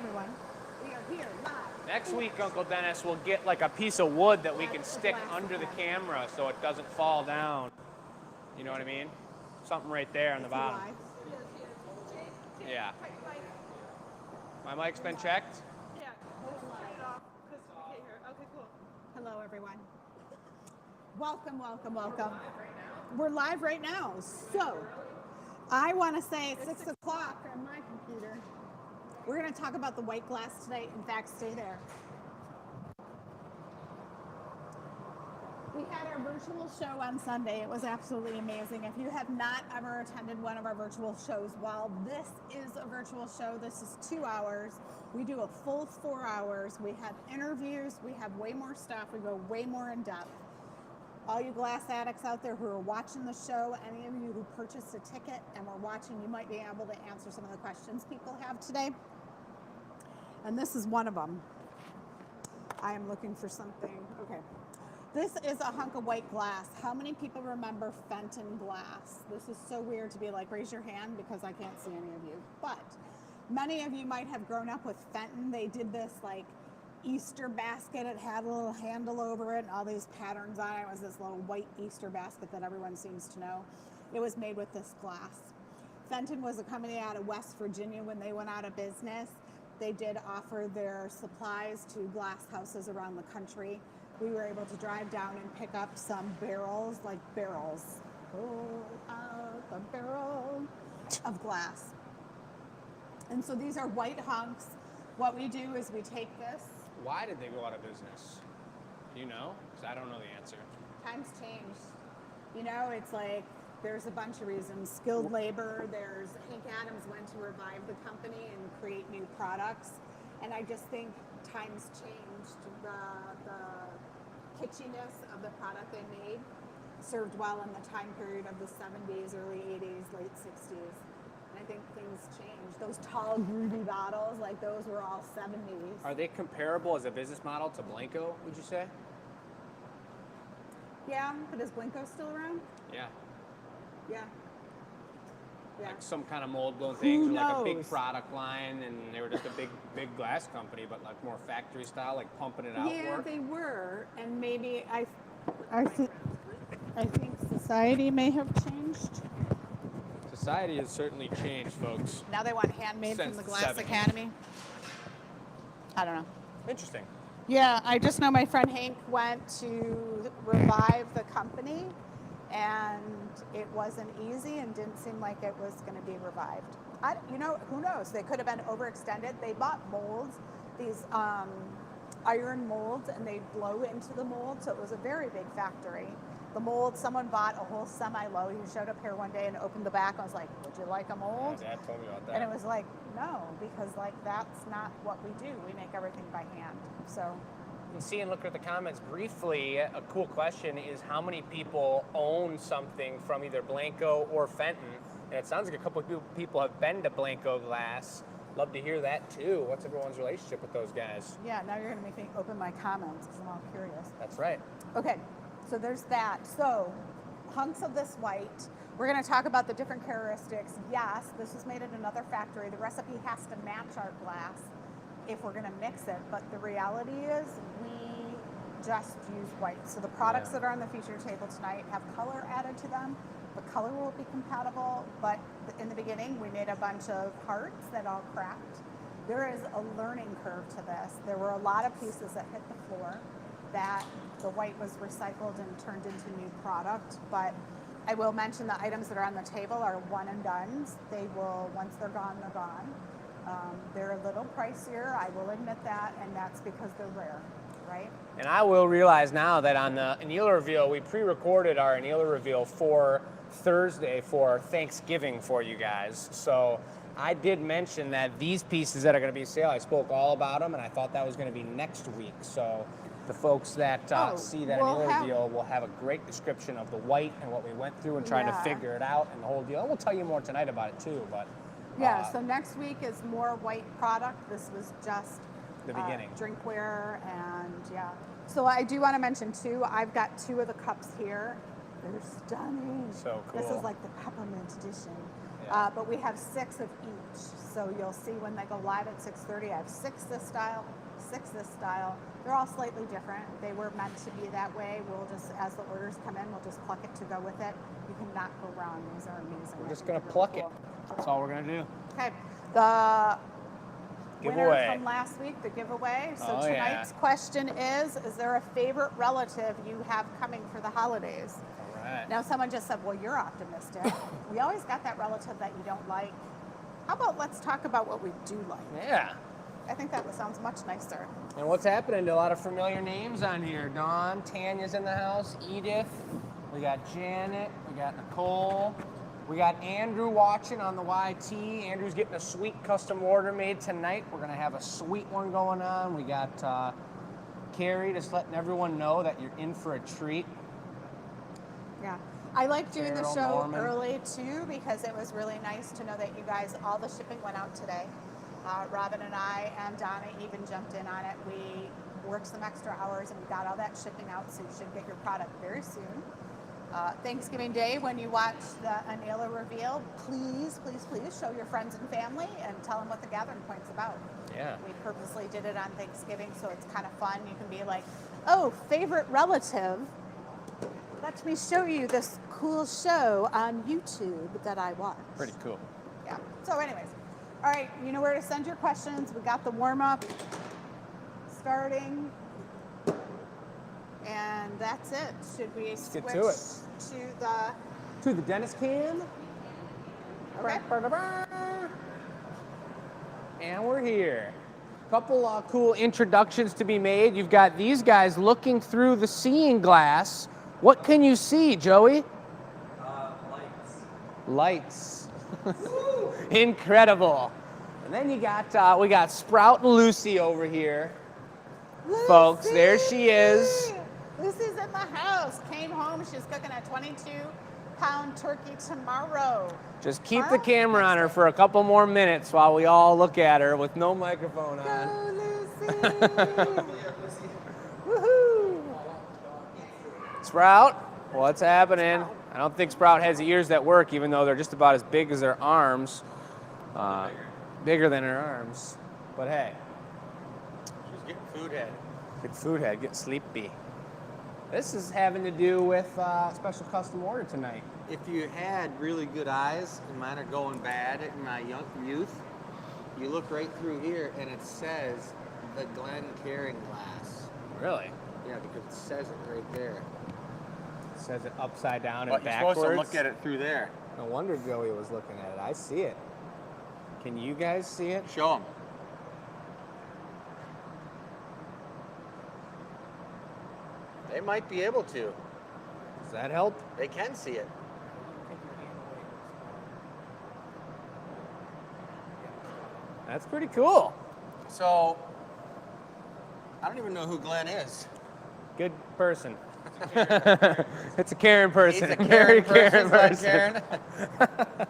everyone. We are here live. Next week, Uncle Dennis will get like a piece of wood that we can stick under the camera so it doesn't fall down. You know what I mean? Something right there on the bottom. Yeah. My mic's been checked? Yeah. Okay, cool. Hello, everyone. Welcome, welcome, welcome. We're live right now. So, I want to say it's 6 o'clock on my computer. We're going to talk about the white glass today. In fact, stay there. We had our virtual show on Sunday. It was absolutely amazing. If you have not ever attended one of our virtual shows, while this is a virtual show, this is 2 hours. We do a full 4 hours. We have interviews. We have way more stuff. We go way more in depth. All you glass addicts out there who are watching the show, any of you who purchased a ticket and were watching, you might be able to answer some of the questions people have today. And this is one of them. I am looking for something. Okay. This is a hunk of white glass. How many people remember Fenton glass? This is so weird to be like, raise your hand because I can't see any of you. But many of you might have grown up with Fenton. They did this like Easter basket. It had a little handle over it and all these patterns on it. It was this little white Easter basket that everyone seems to know. It was made with this glass. Fenton was a company out of West Virginia. When they went out of business, they did offer their supplies to glass houses around the country. We were able to drive down and pick up some barrels, like barrels. Pull out a barrel of glass. And so these are white hunks. What we do is we take this. Why did they go out of business? Do you know? Because I don't know the answer. Times changed. You know, it's like there's a bunch of reasons. Skilled labor. There's Hank Adams went to revive the company and create new products. And I just think times changed. The kitschiness of the product they made served well in the time period of the 70s, early 80s, late 60s. And I think things changed. Those tall, groovy bottles, like those were all 70s. Are they comparable as a business model to Blanco, would you say? Yeah, but is Blanco still around? Yeah. Yeah. Yeah. Like some kind of mold blown things, or like a big knows? product line, and they were just a big glass company, but like more factory style, like pumping it out. Yeah, work. they were, and maybe I think society may have changed. Society has certainly changed, folks. Now they want handmade Since from the Glass 70s. Academy. I don't know. Interesting. Yeah, I just know my friend Hank went to revive the company, and it wasn't easy and didn't seem like it was going to be revived. Who knows? They could have been overextended. They bought molds, these iron molds, and they blow into the mold, so it was a very big factory. The mold, someone bought a whole semi-load. He showed up here one day and opened the back. I was like, would you like a mold? Yeah, Dad told me about that. And it was like, no, because like that's not what we do. We make everything by hand. So You see and look at the comments briefly. A cool question is how many people own something from either Blanco or Fenton? And it sounds like a couple of people have been to Blanco Glass. Love to hear that too. What's everyone's relationship with those guys? yeah, now you're gonna make me open my comments because I'm all curious. That's right. Okay, so there's that. So hunks of this white. We're gonna talk about the different characteristics. Yes, this was made at another factory. The recipe has to match our glass if we're gonna mix it, but the reality is we just use white. So the products that are on the feature table tonight have color added to them. The color will be compatible, but in the beginning we made a bunch of hearts that all cracked. There is a learning curve to this. There were a lot of pieces that hit the floor that the white was recycled and turned into new product, but I will mention the items that are on the table are one and dones. They will, once they're gone, they're gone. They're a little pricier, I will admit that, and that's because they're rare, right? And I will realize now that on the annealer reveal, we pre-recorded our annealer reveal for Thursday for Thanksgiving for you guys. So I did mention that these pieces that are going to be sale, I spoke all about them, and I thought that was going to be next week. So the folks that see that annealer reveal will have a great description of the white and what we went through and trying to figure it out and the whole deal. And we'll tell you more tonight about it too. But yeah, so next week is more white product. This was just the beginning. Drinkware, and yeah. So I do want to mention too, I've got 2 of the cups here. They're stunning. So cool. This is like the peppermint edition. Yeah. But we have 6 of each. So you'll see when they go live at 6:30, I have 6 this style, 6 this style. They're all slightly different. They were meant to be that way. We'll just, as the orders come in, we'll just pluck it to go with it. You cannot go wrong. These are amazing. We're just going to pluck it. That's all we're going to do. Okay. The winner Giveaway. from last week, the giveaway. So Oh, yeah. tonight's question is there a favorite relative you have coming for the holidays? All right. Now, someone just said, well, you're optimistic. We always got that relative that you don't like. How about let's talk about what we do like? Yeah. I think that sounds much nicer. And what's happening to a lot of familiar names on here? Dawn, Tanya's in the house, Edith, we got Janet, we got Nicole, we got Andrew watching on the YT. Andrew's getting a sweet custom order made tonight. We're gonna have a sweet one going on. We got Carrie just letting everyone know that you're in for a treat. Yeah. I like doing the Cheryl, show Norman. early too because it was really nice to know that you guys, all the shipping went out today. Robin and I and Donna even jumped in on it. We worked some extra hours and we got all that shipping out, so you should get your product very soon. Thanksgiving Day, when you watch the Anila reveal, please, please, please show your friends and family and tell them what the gathering point's about. Yeah. We purposely did it on Thanksgiving, so it's kind of fun. You can be like, oh, favorite relative, let me show you this cool show on YouTube that I watch. Pretty cool. Yeah. So anyways, all right, you know where to send your questions. We got the warm-up starting. And that's it. Should we switch get to it. to To the dentist can. Okay. And we're here. Couple cool introductions to be made. You've got these guys looking through the seeing glass. What can you see, Joey? Lights. Incredible. And then you got we got Sprout and Lucy over here. Lucy! Folks, there she is. Lucy's in the house. Came home. She's cooking a 22-pound turkey tomorrow. Just keep the camera on her for a couple more minutes while we all look at her with no microphone on. Go, Lucy! Woohoo! Sprout, what's happening? I don't think Sprout has ears that work, even though they're just about as big as her arms. Bigger than her arms. But hey. She's getting food head. Get food head, get sleepy. This is having to do with special custom order tonight. If you had really good eyes, and mine are going bad in my young youth, you look right through here and it says the Glen carrying glass. Really? Yeah, because it says it right there. It says it upside down But and you're backwards. supposed to look at it through there. No wonder Joey was looking at it. I see it. Can you guys see it? Show them. They might be able to. Does that help? They can see it. That's pretty cool. So, I don't even know who Glenn is. Good person. It's a Karen person. He's a Very Karen person. Karen Glenn person. Karen.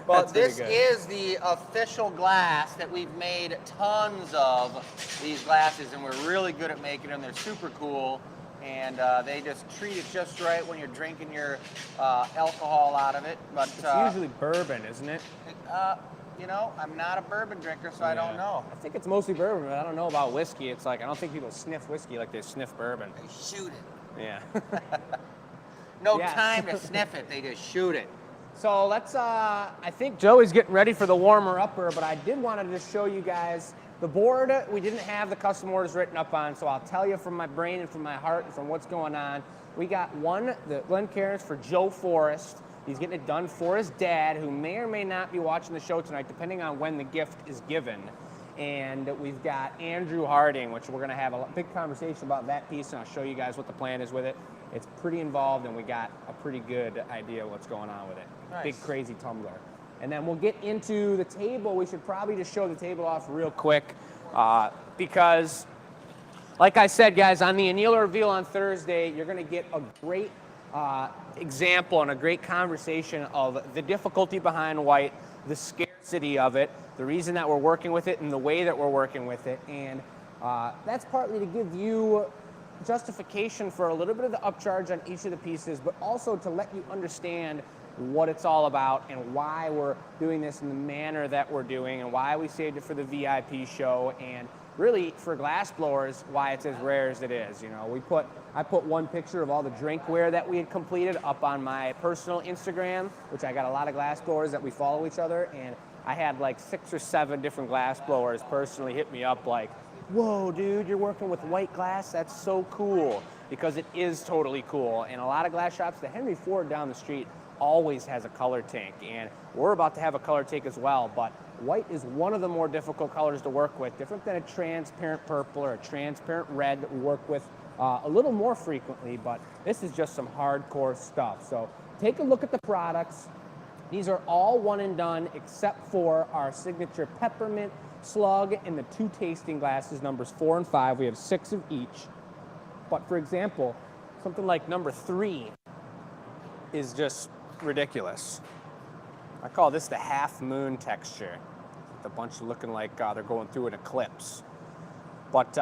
Well, That's pretty this good. is the official glass that we've made tons of these glasses, and we're really good at making them. They're super cool, and they just treat it just right when you're drinking your alcohol out of it. But It's usually bourbon, isn't it? you know, I'm not a bourbon drinker, so I don't know. I think it's mostly bourbon, but I don't know about whiskey. It's like, I don't think people sniff whiskey like they sniff bourbon. They shoot it. Yeah. No Yes. time to sniff it. They just shoot it. So let's, I think Joey's getting ready for the warmer-upper, but I did want to just show you guys the board. We didn't have the custom orders written up on, so I'll tell you from my brain and from my heart and from what's going on. We got one, the Glen Cairns for Joe Forrest. He's getting it done for his dad, who may or may not be watching the show tonight, depending on when the gift is given. And we've got Andrew Harding, which we're going to have a big conversation about that piece, and I'll show you guys what the plan is with it. It's pretty involved, and we got a pretty good idea of what's going on with it. Nice. Big, crazy tumbler. And then we'll get into the table. We should probably just show the table off real quick because, like I said, guys, on the Anila reveal on Thursday, you're going to get a great example and a great conversation of the difficulty behind white, the scarcity of it, the reason that we're working with it, and the way that we're working with it. And that's partly to give you justification for a little bit of the upcharge on each of the pieces, but also to let you understand what it's all about and why we're doing this in the manner that we're doing and why we saved it for the VIP show, and really for glass blowers, why it's as rare as it is. You know, I put one picture of all the drinkware that we had completed up on my personal Instagram, which I got a lot of glass blowers that we follow each other, and I had like 6 or 7 different glass blowers personally hit me up like, whoa, dude, you're working with white glass? That's so cool, because it is totally cool. And a lot of glass shops, the Henry Ford down the street always has a color tank, and we're about to have a color tank as well, but white is one of the more difficult colors to work with, different than a transparent purple or a transparent red that we work with a little more frequently, but this is just some hardcore stuff. So take a look at the products. These are all one and done except for our signature peppermint slug and the 2 tasting glasses, numbers 4 and 5. We have 6 of each. But for example, something like number 3 is just ridiculous. I call this the half moon texture. The bunch looking like they're going through an eclipse. But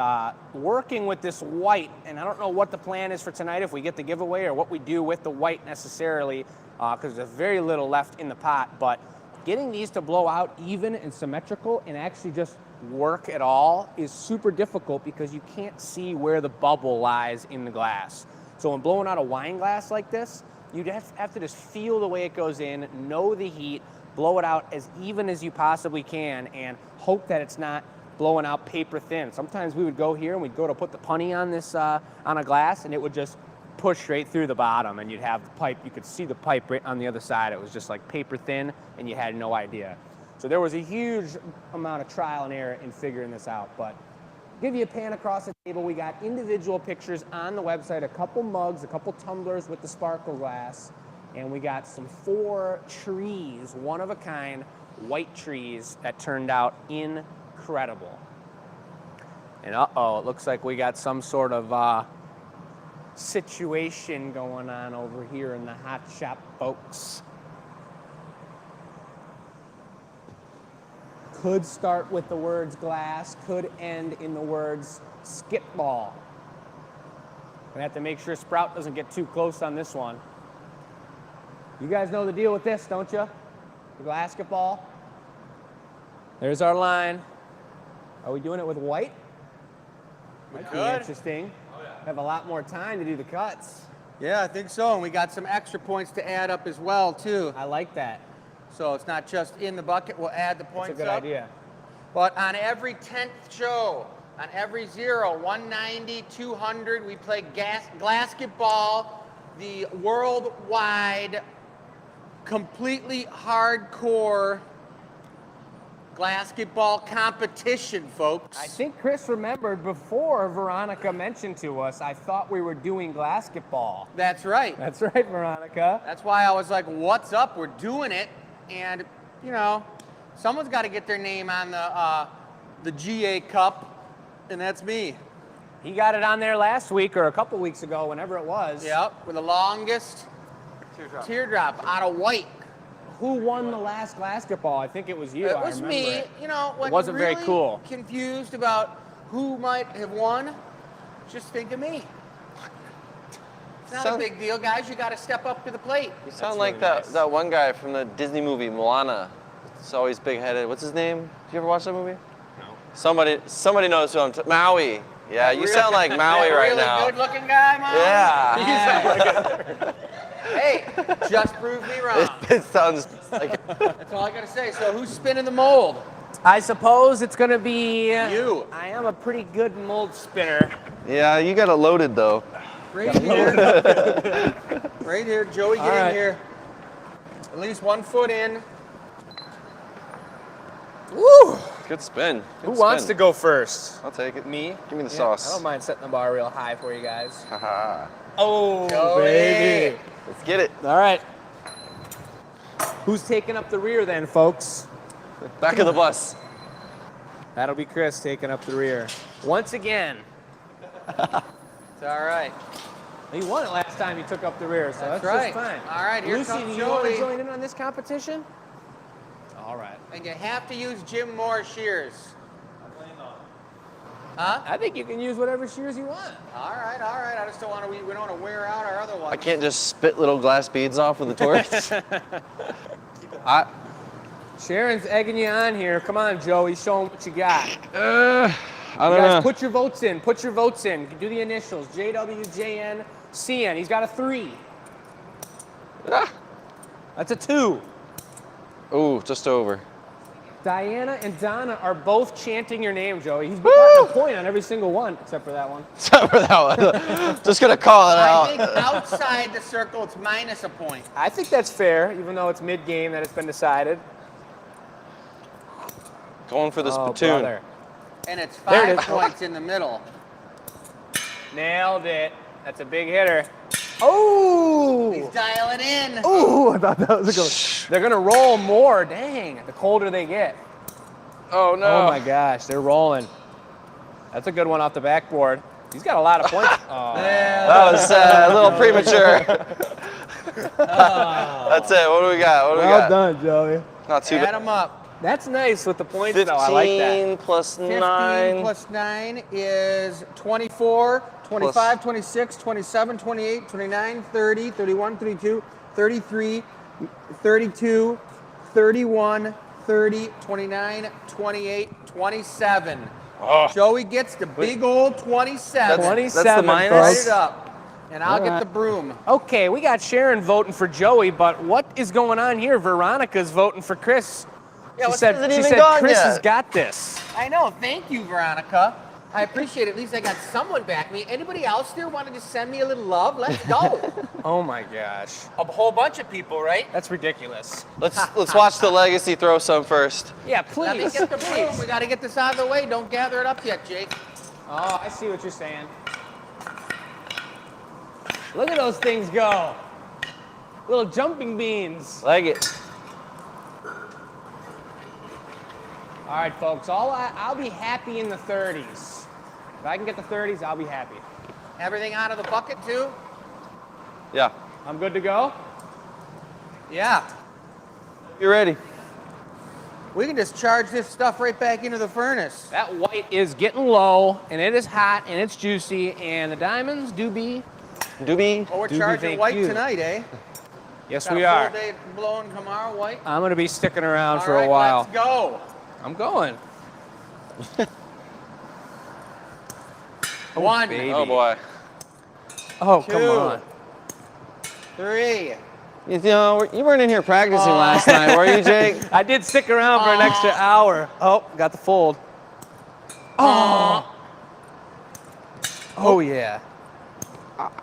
working with this white, and I don't know what the plan is for tonight, if we get the giveaway or what we do with the white necessarily, because there's very little left in the pot, but getting these to blow out even and symmetrical and actually just work at all is super difficult because you can't see where the bubble lies in the glass. So when blowing out a wine glass like this, you have to just feel the way it goes in, know the heat, blow it out as even as you possibly can, and hope that it's not blowing out paper thin. Sometimes we would go here and we'd go to put the punny on this on a glass, and it would just push straight through the bottom, and you'd have the pipe. You could see the pipe right on the other side. It was just like paper thin, and you had no idea. So there was a huge amount of trial and error in figuring this out. But give you a pan across the table. We got individual pictures on the website, a couple mugs, a couple tumblers with the sparkle glass, and we got some 4 trees, one of a kind, white trees that turned out incredible. And uh-oh, it looks like we got some sort of situation going on over here in the hot shop, folks. Could start with the words glass, could end in the words skitball. We have to make sure Sprout doesn't get too close on this one. You guys know the deal with this, don't you? The Glassketball. There's our line. Are we doing it with white? Might be interesting. Have a lot more time to do the cuts. Yeah, I think so. And we got some extra points to add up as well, too. I like that. So it's not just in the bucket. We'll add the points up. That's a good idea. But on every 10th show, on every 0, 190, 200, we play Glassketball, the worldwide, completely hardcore Glassketball competition, folks. I think Chris remembered before Veronica mentioned to us, I thought we were doing Glassketball. That's right. That's right, Veronica. That's why I was like, what's up? We're doing it. And, you know, someone's got to get their name on the GA Cup, and that's me. He got it on there last week or a couple weeks ago, whenever it was. Yep, with the longest teardrop out of white. Who won the last Glassketball? I think it was you. It was me. It. You know, when it wasn't you're really very cool. Confused about who might have won, just think of me. It's not a big deal, guys. You got to step up to the plate. You sound like that one guy from the Disney movie Moana. It's always big-headed. What's his name? Did you ever watch that movie? No. Somebody knows who I'm Maui. Yeah, you sound like Maui right now. Really good-looking guy, Mom? Yeah. Hey, just prove me wrong. It sounds like... That's all I got to say. So who's spinning the mold? I suppose it's going to be... You. I am a pretty good mold spinner. Yeah, you got it loaded, though. Right here. Right here. Joey, get in here. At least 1 foot in. Woo! Good spin. Who wants to go first? I'll take it. Me? Give me the Yeah, sauce. I don't mind setting the bar real high for you guys. Haha. Oh, Joey. baby. Let's get it. All right. Who's taking up the rear then, folks? Back of the bus. That'll be Chris taking up the rear. Once again. It's all right. You won it last time you took up the rear, so that's right. just fine. All right, here Lucy, comes do you want to Joey. join in on this competition? All right. And you have to use Jim Moore shears. Huh? I think you can use whatever shears you want. All right. I just don't want to. We don't want to wear out our other ones. I can't just spit little glass beads off with the torch. Sharon's egging you on here. Come on, Joey. Show them what you got. I don't You guys, know. put your votes in. Put your votes in. Do the initials. JW, CN. He's got a 3. That's a 2. Ooh, just over. Diana and Donna are both chanting your name, Joey. He's gotten a point on every single one, except for that one. Except for that one. Just gonna call it I out. think outside the circle, it's minus a point. I think that's fair, even though it's mid-game that it's been decided. Going for the Oh, spittoon. brother. And it's There it 5 is. points in the middle. Nailed it. That's a big hitter. Oh! He's dialing in. Ooh, I thought that was a good one. They're going to roll more. Dang, the colder they get. Oh no. Oh my gosh, they're rolling. That's a good one off the backboard. He's got a lot of points. Oh. That was a little premature. That's it. What do we got? What do we got? done, Joey. Not too Add bad. them up. That's nice with the points, 15 though. I like that. plus 15 9. plus 9 is 24, 25, Plus- 26, 27, 28, 29, 30, 31, 32, 33, 32, 31, 30, 29, 28, 27. Oh. Joey gets the big old 27. That's 27, the minus? Write folks. it up. And I'll get the broom. Okay, we got Sharon voting for Joey, but what is going on here? Veronica's voting for Chris. Yeah, she what said, hasn't she even said gone Chris yet. has got this. I know. Thank you, Veronica. I appreciate it. At least I got someone back me. Anybody else there want to just send me a little love? Let's go. Oh my gosh. A whole bunch of people, right? That's ridiculous. Let's watch the legacy throw some first. Yeah, Let me please. get the broom. We got to get this out of the way. Don't gather it up yet, Jake. Oh, I see what you're saying. Look at those things go. Little jumping beans. Leg it. All right, folks, I'll be happy in the 30s. If I can get the 30s, I'll be happy. Everything out of the bucket, too? Yeah. I'm good to go? Yeah. You ready? We can just charge this stuff right back into the furnace. That white is getting low, and it is hot, and it's juicy, and the diamonds do be. Doobie. Oh, we're Doobie, charging thank white you. tonight, eh? Yes, Got we a are. full day blowing tomorrow, white? I'm going to be sticking around All for right, a while. let's go. I'm going. One, baby. Oh boy. Oh, Two. come on. 3. You know, you weren't in here practicing last night, were you, Jake? I did stick around for an extra hour. Oh, got the fold. Oh. Oh, yeah.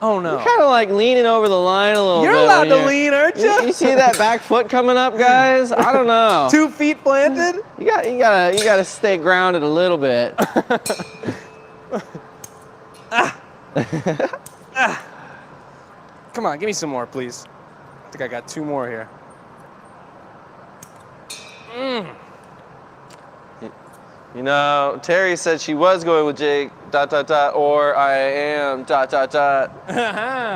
Oh, no. You're kind of like leaning over the line a little bit. You're allowed when to you're- lean, aren't You you? see that back foot coming up, guys? I don't know. 2 feet planted? You gotta stay grounded a little bit. Come on, give me some more, please. I think I got 2 more here. You know, Terry said she was going with Jake, ... or I am ...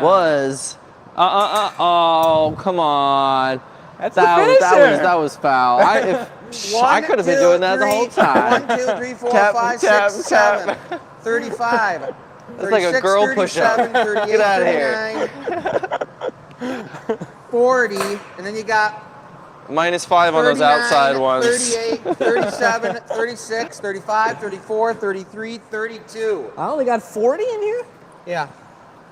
was. Oh, come on. That's That the was, finisher. that was foul. I could have been doing that the whole time. 1, 2, 3, 4, Tap, 5, tap, 6, tap. 7. 35. That's like a 36, girl push-up. 37, 38, Get outta here. 39, 40, and then you got -5 on those 39, outside ones. 38, 37, 36, 35, 34, 33, 32. I only got 40 in here? Yeah.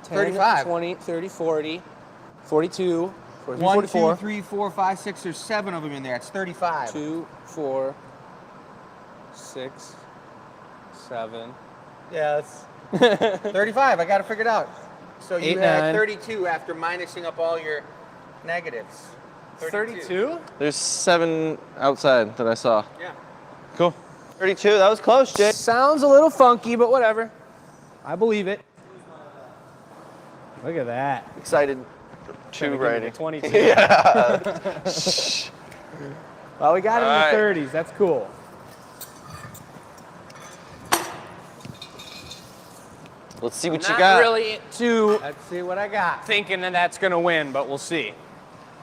10, 35. 20, 30, 40, 42, 43, 1, 44. 2, 3, 4, 5, 6, or 7 of them in there. It's 35. 2, 4, 6, 7. Yeah, it's 35. I got it figured out. So you 8, had 9. 32 after minusing up all your negatives. 32? There's 7 outside that I saw. Yeah. Cool. 32, that was close, Jake. Sounds a little funky, but whatever. I believe it. Look at that. Excited. Trying to 2 give me writing. the 22. Yeah. Well, we got it All in right. the 30s. That's cool. Let's see what you Not got. really too Let's see what I got. thinking that that's going to win, but we'll see.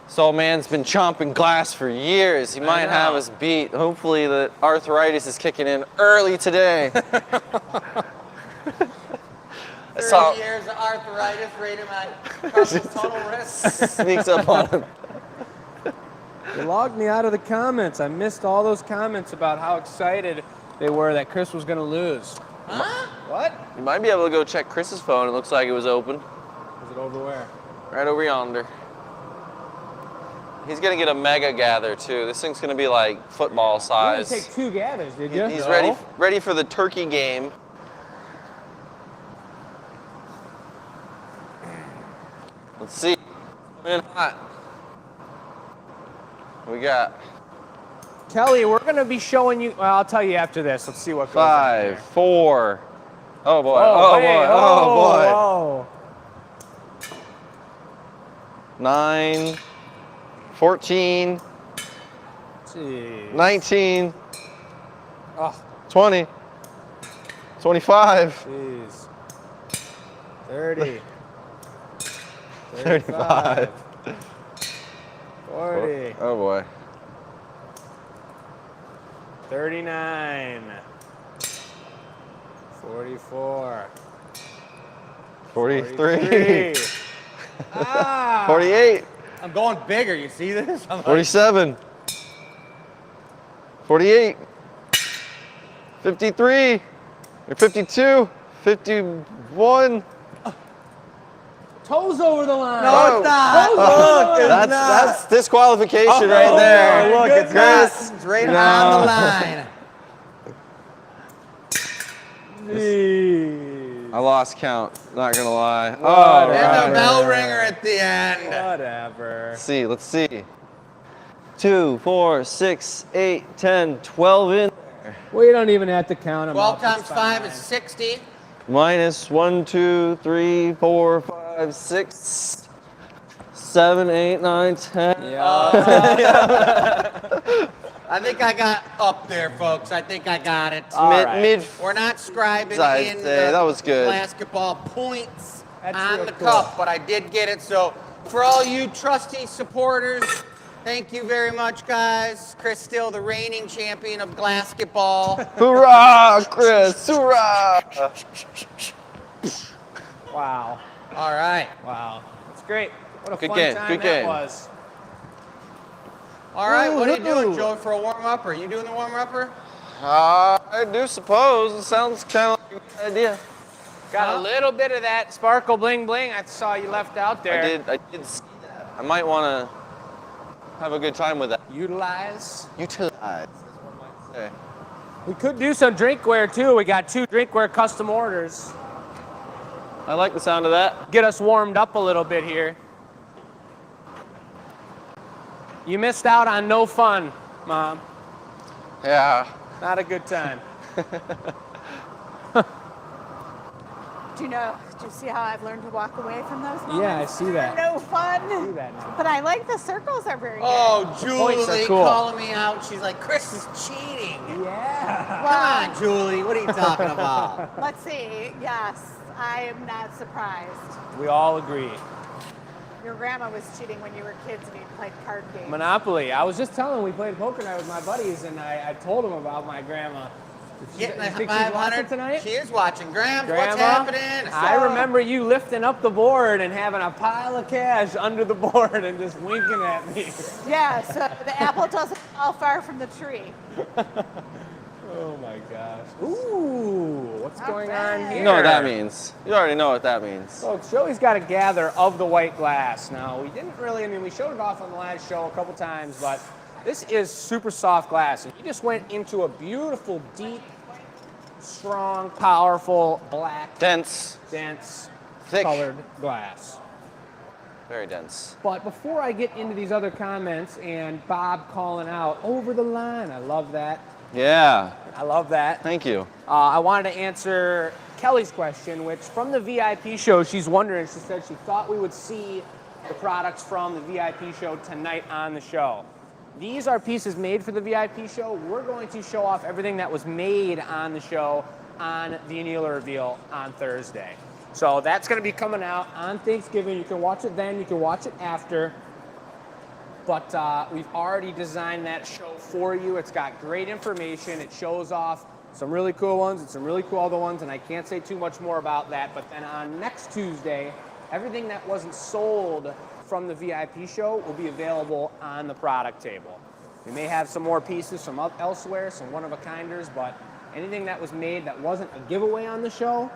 Soul Man's been chomping glass for years. He might have know. us beat. Hopefully the arthritis is kicking in early today. So- years of arthritis right in my carpal tunnel wrist. Sneaks up on him. They logged me out of the comments. I missed all those comments about how excited they were that Chris was going to lose. Huh? What? You might be able to go check Chris's phone. It looks like it was open. Is it over where? Right over yonder. He's gonna get a mega gather too. This thing's gonna be like football You didn't size. take 2 gathers, did you? He's No. ready for the turkey game. Let's see. Coming in hot. What we got? Kelly, we're going to be showing you. Well, I'll tell you after this. Let's see what goes on 5, there. 4. Oh boy. Oh, Oh hey, boy. Oh whoa. boy. 9, 14, Jeez. 19, Oh, 20, 25, jeez. 30. 35. 40. Oh boy. 39. 44. 43. Ah. 48. I'm going bigger. You see this? I'm like, 47. 48. 53. Or 52. 51. Toes over the line. no, it's not. Toes over the line. That's disqualification right Oh, there. my Look, it's Chris. not. It's right No. on the line. Jeez. I lost count. Not gonna lie. What? Oh, And right. the bell ringer at the end. Whatever. Let's see. Let's see. 2, 4, 6, 8, 10, 12 in. We don't even have to count them 12 up. times It's 5 fine. is 60. Minus 1, 2, 3, 4, 5, 6, 7, 8, 9, 10. Yeah. I think I got up there, folks. I think I got it. All right. Mid. We're not scribing I'd in say that was good. basketball points That's on real the cool. cup, but I did get it. So for all you trusty supporters, thank you very much, guys. Chris still the reigning champion of Glassketball. Hoorah, Chris! Hoorah! Wow. All right. Wow. That's great. What a Good fun game, time good that game. was. All right, what are you doing, Woohoo. Joe, for a warm-up? Are you doing the warm-upper? I do suppose. It sounds kind of like a good idea. Got Huh? a little bit of that sparkle bling bling I saw you left out there. I did see that. I might want to have a good time with that. Utilize. Utilize, as one might say. We could do some drinkware too. We got 2 drinkware custom orders. I like the sound of that. Get us warmed up a little bit here. You missed out on no fun, Mom. Yeah. Not a good time. Do you see how I've learned to walk away from those moments? Yeah, I see that. No fun. Do that now. But I like the circles are very Oh, points are Julie cool. calling me out. She's like, Chris is cheating. Yeah. good. Come on, Julie. What are you talking about? Let's see. Yes, I am not surprised. We all agree. Your grandma was cheating when you were kids and you played card games. Monopoly. I was just telling we played poker night with my buddies and I told them about my grandma. Getting You the think she's watching 500 tonight? She is watching. Graham, Grandma, what's happening? I remember you lifting up the board and having a pile of cash under the board and just winking at me. Yeah, so the apple doesn't fall far from the tree. Oh my gosh. Ooh, what's going on right. here? You know what that means. You already know what that means. Folks, Joey's got a gather of the white glass. Now, we didn't really, we showed it off on the last show a couple times, but this is super soft glass. And he just went into a beautiful, deep, strong, powerful, black, Dense. dense, Thick. colored glass. Very dense. But before I get into these other comments and Bob calling out over the line, I love that. Yeah. I love that. Thank you. I wanted to answer Kelly's question, which from the VIP show, she's wondering, she said she thought we would see the products from the VIP show tonight on the show. These are pieces made for the VIP show. We're going to show off everything that was made on the show on the annealer reveal on Thursday. So that's going to be coming out on Thanksgiving. You can watch it then, you can watch it after. But we've already designed that show for you. It's got great information. It shows off some really cool ones and some really cool other ones, and I can't say too much more about that. But then on next Tuesday, everything that wasn't sold from the VIP show will be available on the product table. We may have some more pieces from elsewhere, some one-of-a-kinders, but anything that was made that wasn't a giveaway on the show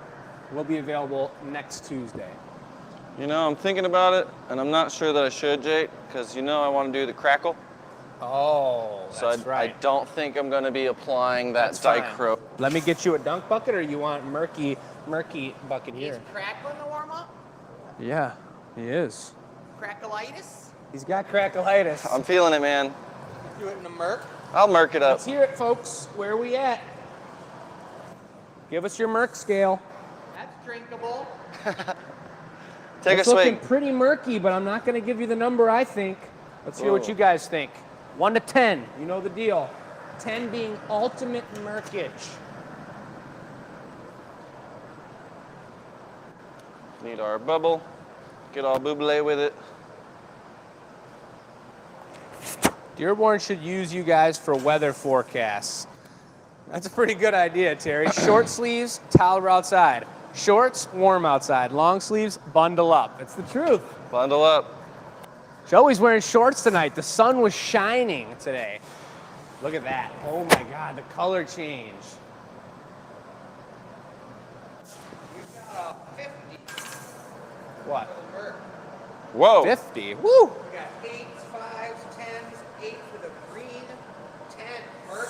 will be available next Tuesday. You know, I'm thinking about it, and I'm not sure that I should, Jake, because you know I want to do the Crackle. Oh, that's So I right. don't think I'm going to be applying that That's fine. dichro. Let me get you a dunk bucket, or you want murky bucket He's here? crackling the warm-up? Yeah, he is. Crackleitis? He's got crackleitis. I'm feeling it, man. Do it in the murk? I'll murk it up. Let's hear it, folks. Where are we at? Give us your Merc scale. That's drinkable. Take It's a looking swig. pretty murky, but I'm not going to give you the number I think. Let's hear what Whoa. you guys think. 1 to 10. You know the deal. 10 being ultimate murkage. Need our bubble. Get all buble with it. Dearborn should use you guys for weather forecasts. That's a pretty good idea, Terry. Short sleeves, towel outside. Shorts, warm outside. Long sleeves, bundle up. It's the truth. Bundle up. Joey's wearing shorts tonight. The sun was shining today. Look at that. Oh my God, the color change. You've got a 50 What? for the murk. Whoa. 50. Woo! We got 8s, 5s, 10s, 8 for the green, 10 murk.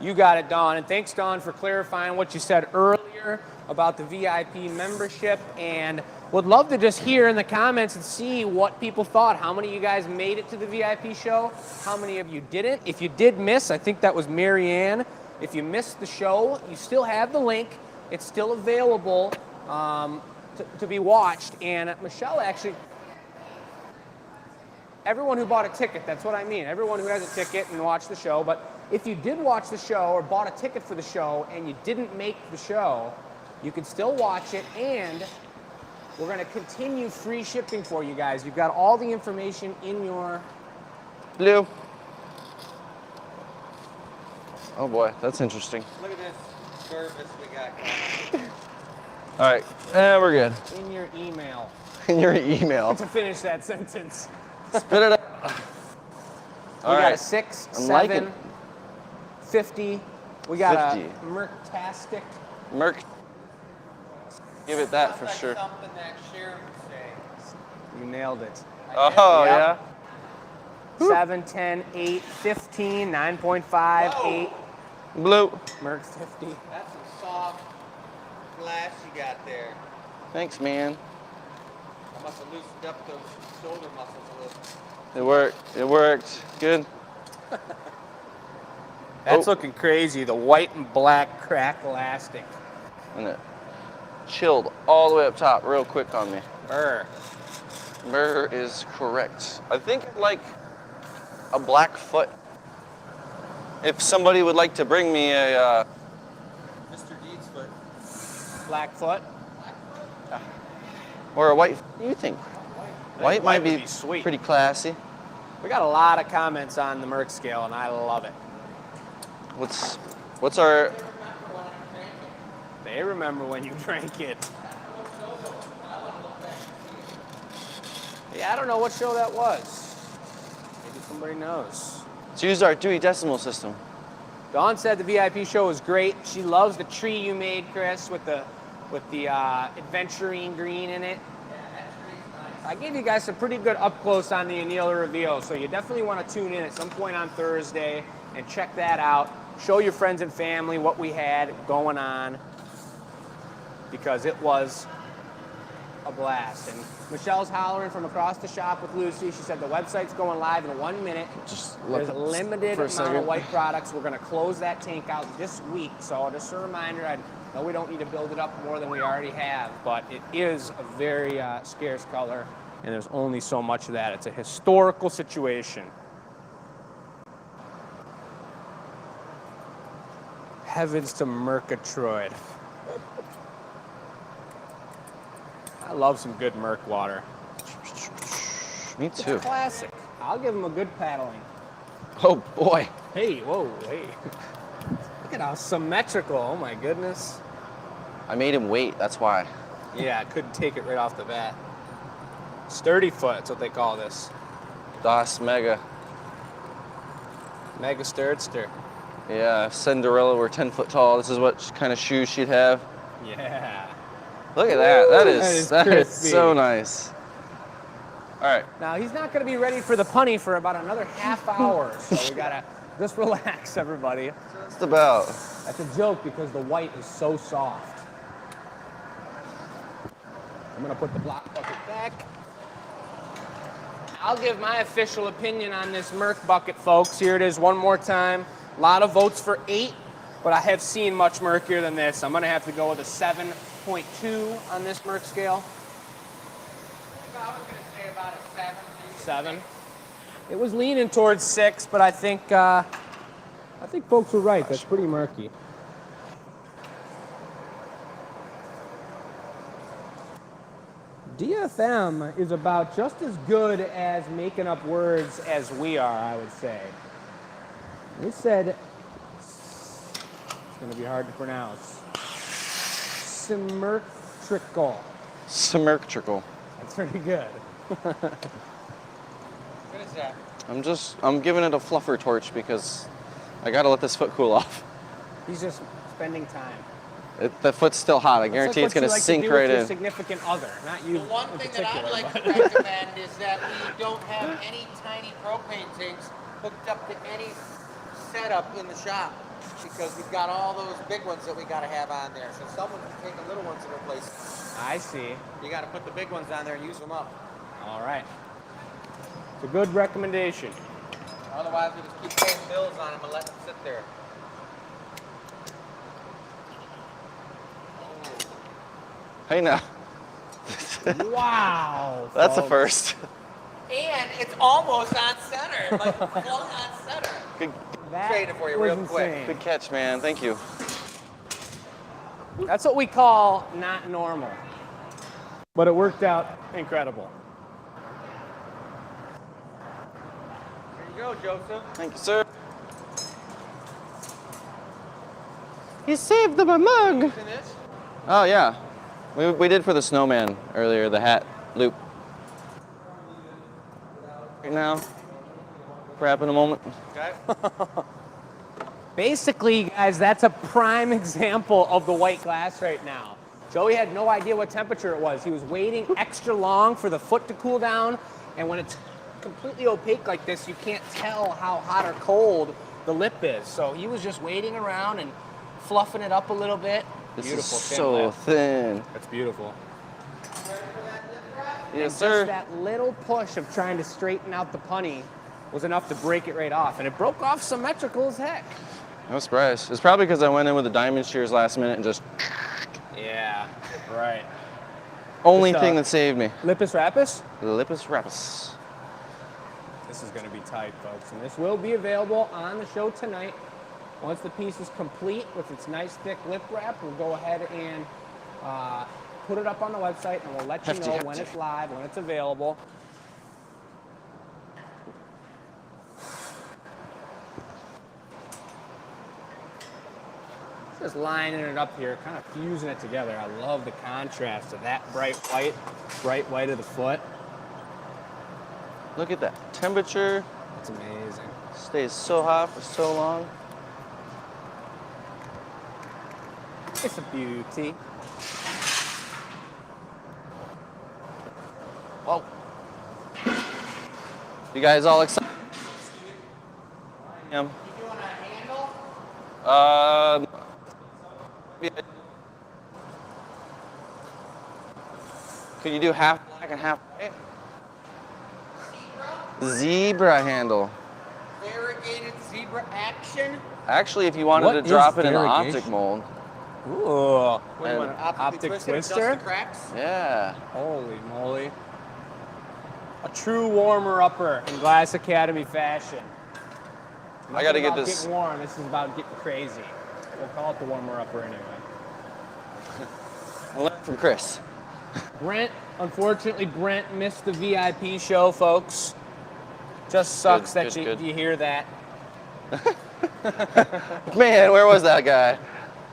You got it, Dawn. And thanks, Dawn, for clarifying what you said earlier about the VIP membership. And would love to just hear in the comments and see what people thought. How many of you guys made it to the VIP show? How many of you didn't? If you did miss, I think that was Marianne. If you missed the show, you still have the link. It's still available to be watched. And Michelle actually, everyone who bought a ticket, that's what I mean. Everyone who has a ticket and watched the show. But if you did watch the show or bought a ticket for the show and you didn't make the show, you can still watch it, and we're going to continue free shipping for you guys. You've got all the information in your... Blue. Oh boy, that's interesting. Look at this service we got going. All right, we're good. in your email. In your email. To finish that sentence. Spit it out. We All got right. a 6, I'm 7, liking 50. We got 50. a Merctastic. Merc. Give it that Sounds for like sure. something that Sharon would say. You nailed it. Oh, Yep. yeah? 7, 10, 8, 15, 9.5, Whoa. 8. Blue. Merc 50. That's some soft glass you got there. Thanks, man. I must have loosened up those shoulder muscles a little. It worked. It worked. Good. That's Oh. looking crazy. The white and black crack elastic. And it chilled all the way up top real quick on me. Burr. Burr is correct. I think like a black foot. If somebody would like to bring me a, Mr. Deeds foot. Blackfoot. or a white, what do you think? White might would be sweet. pretty classy. We got a lot of comments on the Merc scale, and I love it. What's our, They remember when you drank it. Yeah, I don't know what show that was. Maybe somebody knows. let's use our Dewey Decimal System. Dawn said the VIP show was great. She loves the tree you made, Chris, with the adventurine green in it. I gave you guys some pretty good up close on the annealer reveal, so you definitely want to tune in at some point on Thursday and check that out. Show your friends and family what we had going on, because it was a blast. And Michelle's hollering from across the shop with Lucy. She said the website's going live in 1 minute. Just There's a look limited for a amount second. of white products. We're going to close that tank out this week. So just a reminder, I know we don't need to build it up more than we already have, but it is a very scarce color, and there's only so much of that. It's a historical situation. Heavens to Murgatroyd. I love some good Merc water. Me It's too. classic. I'll give them a good paddling. Oh boy. Hey, whoa, hey. Look at how symmetrical. Oh my goodness. I made him wait, that's why. Yeah, I couldn't take it right off the bat. Sturdy foot, that's what they call this. Das Mega. Mega Sturdster. Yeah, if Cinderella were 10 foot tall, this is what kind of shoes she'd have. Yeah. Look at that. That is is crispy. so nice. All right. Now, he's not going to be ready for the punny for about another half hour, so we got to just relax, everybody. Just about. That's a joke because the white is so soft. I'm going to put the block bucket back. I'll give my official opinion on this Merc bucket, folks. Here it is one more time. A lot of votes for 8, but I have seen much murkier than this. I'm going to have to go with a 7.2 on this Merc scale. I was going to say about a 7. 7. It was leaning towards 6, but I think folks were right. That's pretty murky. DFM is about just as good as making up words as we are, I would say. They said, it's going to be hard to pronounce, symmetrical. Symmetrical. That's pretty good. What is that? I'm giving it a fluffer torch because I got to let this foot cool off. He's just spending time. The foot's still hot. I guarantee it's going to sink right Your in. significant other, not you. The one in thing that I'd particular, like but- to recommend is that we don't have any tiny propane tanks hooked up to any setup in the shop because we've got all those big ones that we got to have on there. So someone can take the little ones and replace them. I see. You got to put the big ones on there and use them up. All right. It's a good recommendation. Otherwise, we just keep paying bills on them and let them sit there. Hey now. Wow. That's a folks. first. And it's almost on center, like close on center. Good, That Trading for you was real quick. insane. good catch, man. Thank you. That's what we call not normal. But it worked out incredible. There you go, Joseph. Thank you, sir. You saved my mug. Using this? Oh, yeah. We did for the Snowman earlier, the hat loop. Right now, wrap in a moment. Okay. Basically, guys, that's a prime example of the white glass right now. Joey had no idea what temperature it was. He was waiting extra long for the foot to cool down, and when it's completely opaque like this, you can't tell how hot or cold the lip is. So he was just waiting around and fluffing it up a little bit. This Beautiful is thin so lip. thin. That's beautiful. Yes, Just sir. that little push of trying to straighten out the punny was enough to break it right off, and it broke off symmetrical as heck. No surprise. It's probably because I went in with the diamond shears last minute and just Yeah, right. only It's, thing that saved me. Lipus rapus? Lipus rapus. This is going to be tight, folks, and this will be available on the show tonight. Once the piece is complete with its nice thick lip wrap, we'll go ahead and put it up on the website, and we'll let you know when it's live, when it's available. Just lining it up here, kind of fusing it together. I love the contrast of that bright white of the foot. Look at that. Temperature It's amazing. stays so hot for so long. It's a beauty. Whoa. You guys all excited? Yeah. You doing a handle? Yeah. Could you do half black and half white? Zebra handle. Variegated zebra action. Actually, if you wanted What to is drop it in the variegation? optic mold. Ooh. What do you And want, Optically optic twisted, adjust twister? the cracks. Yeah. Holy moly. A true warmer-upper in Glass Academy fashion. I gotta Nothing get about this. getting warm. This is about getting crazy. We'll call it the warmer-upper anyway. I learned from Chris. Unfortunately, Brent missed the VIP show, folks. Just sucks Good, that good, good. you hear that. Man, where was that guy?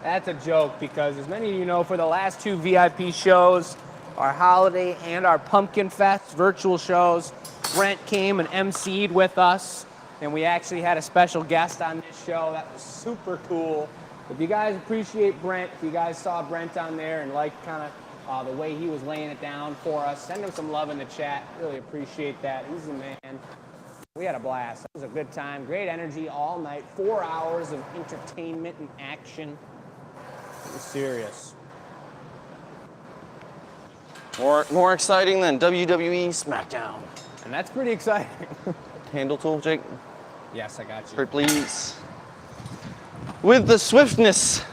That's a joke because, as many of you know, for the last 2 VIP shows, our holiday and our Pumpkin Fest virtual shows, Brent came and emceed with us, and we actually had a special guest on this show. That was super cool. If you guys appreciate Brent, if you guys saw Brent on there and liked kind of the way he was laying it down for us, send him some love in the chat. Really appreciate that. He's the man. We had a blast. It was a good time. Great energy all night. 4 hours of entertainment and action. It was serious. More exciting than WWE SmackDown. And that's pretty exciting. Handle tool, Jake. Yes, I got you. Kurt, please. With the swiftness.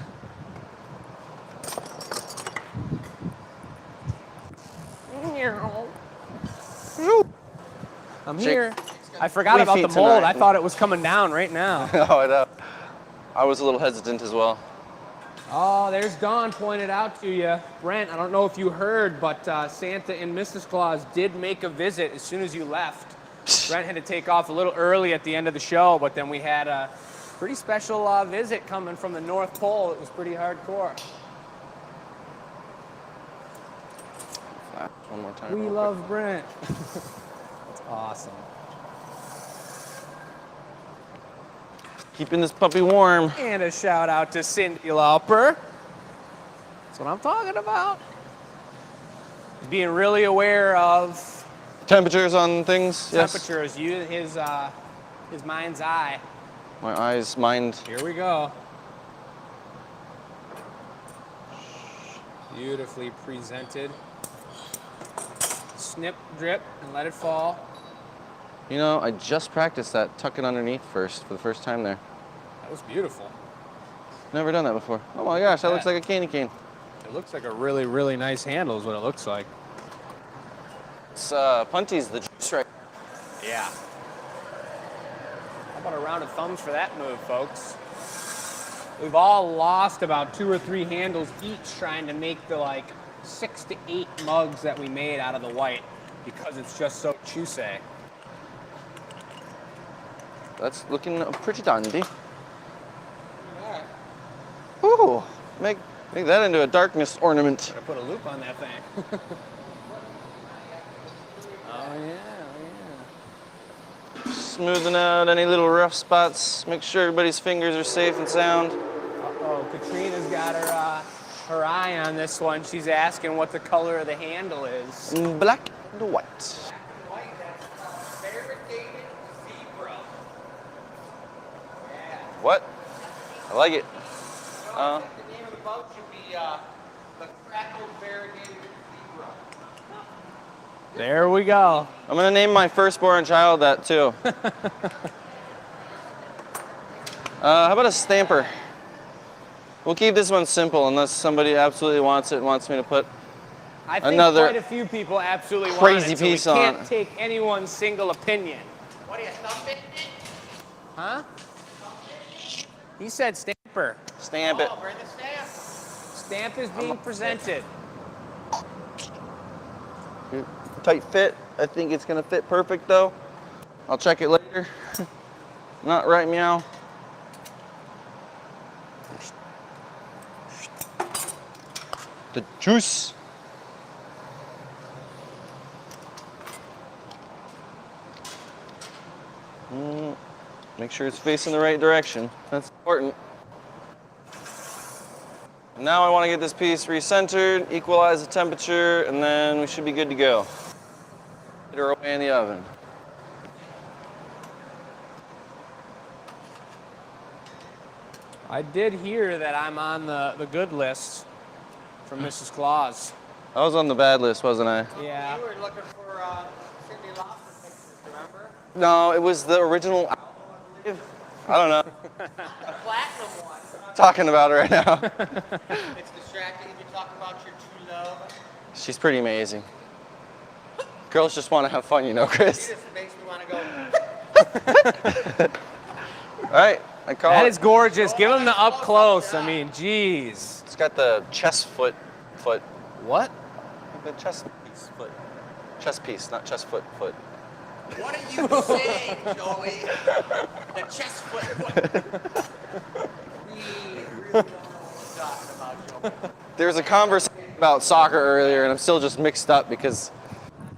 I'm Jake, here. I forgot 3 about feet the mold. tonight. I thought it was coming down right now. Oh, I know. I was a little hesitant as well. Oh, there's Dawn pointed out to you. Brent, I don't know if you heard, but Santa and Mrs. Claus did make a visit as soon as you left. Brent had to take off a little early at the end of the show, but then we had a pretty special visit coming from the North Pole. It was pretty hardcore. Flash one more time. We real love Brent. That's awesome. quick. Keeping this puppy warm. And a shout out to Cindy Lauper. That's what I'm talking about. Being really aware of Temperatures on things. temperatures. His mind's eye. Yes. My eyes, mind. Here we go. Beautifully presented. Snip, drip, and let it fall. You know, I just practiced that. Tuck it underneath first for the first time there. That was beautiful. Never done that before. Oh my gosh, that looks like a candy cane. It looks like a really, really nice handle is what it looks like. It's Punty's the juice right. Yeah. How about a round of thumbs for that move, folks? We've all lost about 2 or 3 handles each trying to make the 6 to 8 mugs that we made out of the white because it's just so choosy. That's looking pretty dandy. Ooh, make that into a darkness ornament. Gotta put a loop on that thing. Oh yeah. Smoothing out any little rough spots. Make sure everybody's fingers are safe and sound. Uh-oh, Katrina's got her eye on this one. She's asking what the color of the handle is. Black and white. What? I like it. The name of the boat should be the Crackle Variegated Zebra. There we go. I'm gonna name my firstborn child that too. How about a stamper? We'll keep this one simple unless somebody absolutely wants it and wants me to put I think another quite a few people absolutely want crazy it, so piece we on can't it. take anyone's single opinion. What are you, thumping? Huh? He said stamper. stamp it. Oh, bring the stamp. Stamp is being presented. Tight fit. I think it's gonna fit perfect though. I'll check it later. Not right meow. The juice. Make sure it's facing the right direction. That's important. Now I want to get this piece recentered, equalize the temperature, and then we should be good to go. Get her away in the oven. I did hear that I'm on the good list from Mrs. Claus. I was on the bad list, wasn't I? Yeah. You were looking for Cindy Lauper pictures, remember? No, it was the original album, I believe. I don't know. The platinum one. Talking about it right now. It's distracting if you talk about your true love. She's pretty amazing. Girls just want to have fun, you know, It Chris. just makes me want to go. All right, I call That it. is gorgeous. Give him the up close. I mean, geez. It's got the chest foot. What? The chest piece foot. Chest piece, not chest foot. What are you saying, Joey? The chest foot. We really don't know what you're talking about, Joey. There was a conversation about soccer earlier, and I'm still just mixed up because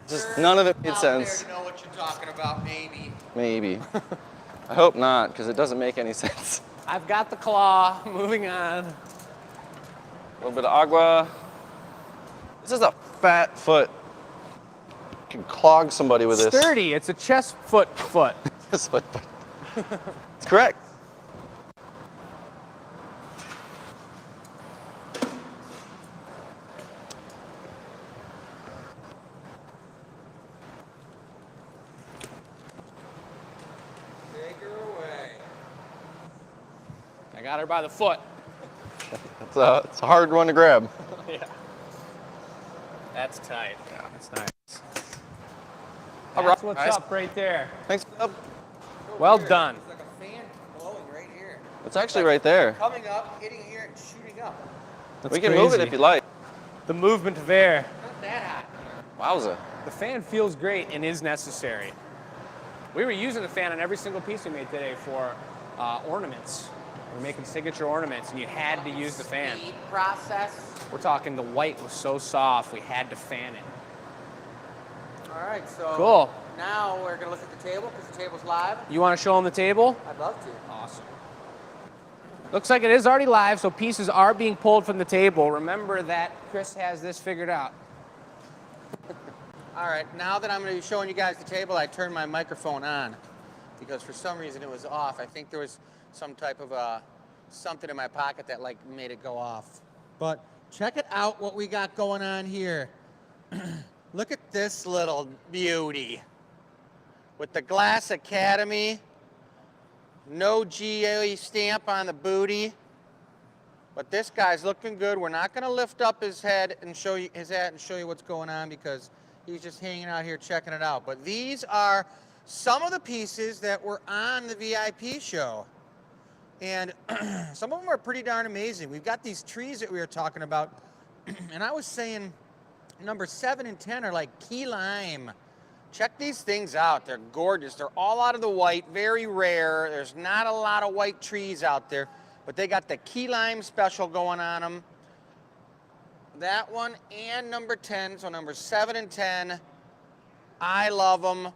just none of it made Out sense. there know what you're talking about, maybe. Maybe. I hope not, because it doesn't make any sense. I've got the claw. Moving on. A little bit of agua. This is a fat foot. You can clog somebody with this. Sturdy. It's a chest foot. This foot. It's correct. Take her away. I got her by the foot. It's a hard one to grab. Yeah. That's tight. Yeah, that's nice. All That's right, what's guys. up right there. Thanks, Bob. Well done. It's like a fan blowing right here. It's actually right there. Coming up, hitting here, and shooting up. That's We can move it crazy. if you like. The movement of air. Not that hot. Wowza. The fan feels great and is necessary. We were using the fan on every single piece we made today for ornaments. We're making signature ornaments, and you had to use the fan. Speed process. We're talking the white was so soft, we had to fan it. All right, so Cool. now we're gonna look at the table because the table's live. You want to show them the table? I'd love to. Awesome. Looks like it is already live, so pieces are being pulled from the table. Remember that Chris has this figured out. All right, now that I'm going to be showing you guys the table, I turned my microphone on because for some reason it was off. I think there was some type of something in my pocket that like made it go off. But check it out what we got going on here. Look at this little beauty with the Glass Academy. No GA stamp on the booty. But this guy's looking good. We're not going to lift up his head and show you his hat and show you what's going on because he's just hanging out here checking it out. But these are some of the pieces that were on the VIP show. And some of them are pretty darn amazing. We've got these trees that we were talking about. And I was saying number 7 and 10 are like key lime. Check these things out. They're gorgeous. They're all out of the white, very rare. There's not a lot of white trees out there, but they got the key lime special going on them. That one and number 10, so number 7 and 10, I love them.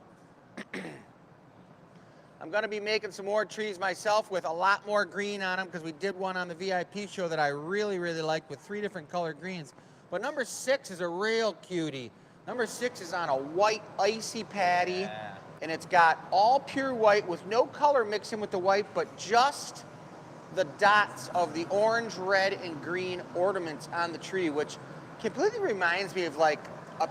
I'm going to be making some more trees myself with a lot more green on them because we did one on the VIP show that I really, really liked with 3 different colored greens. But number 6 is a real cutie. Number 6 is on a white icy patty, and it's got all pure white with no color mixing with the white, but just the dots of the orange, red, and green ornaments on the tree, which completely reminds me of like a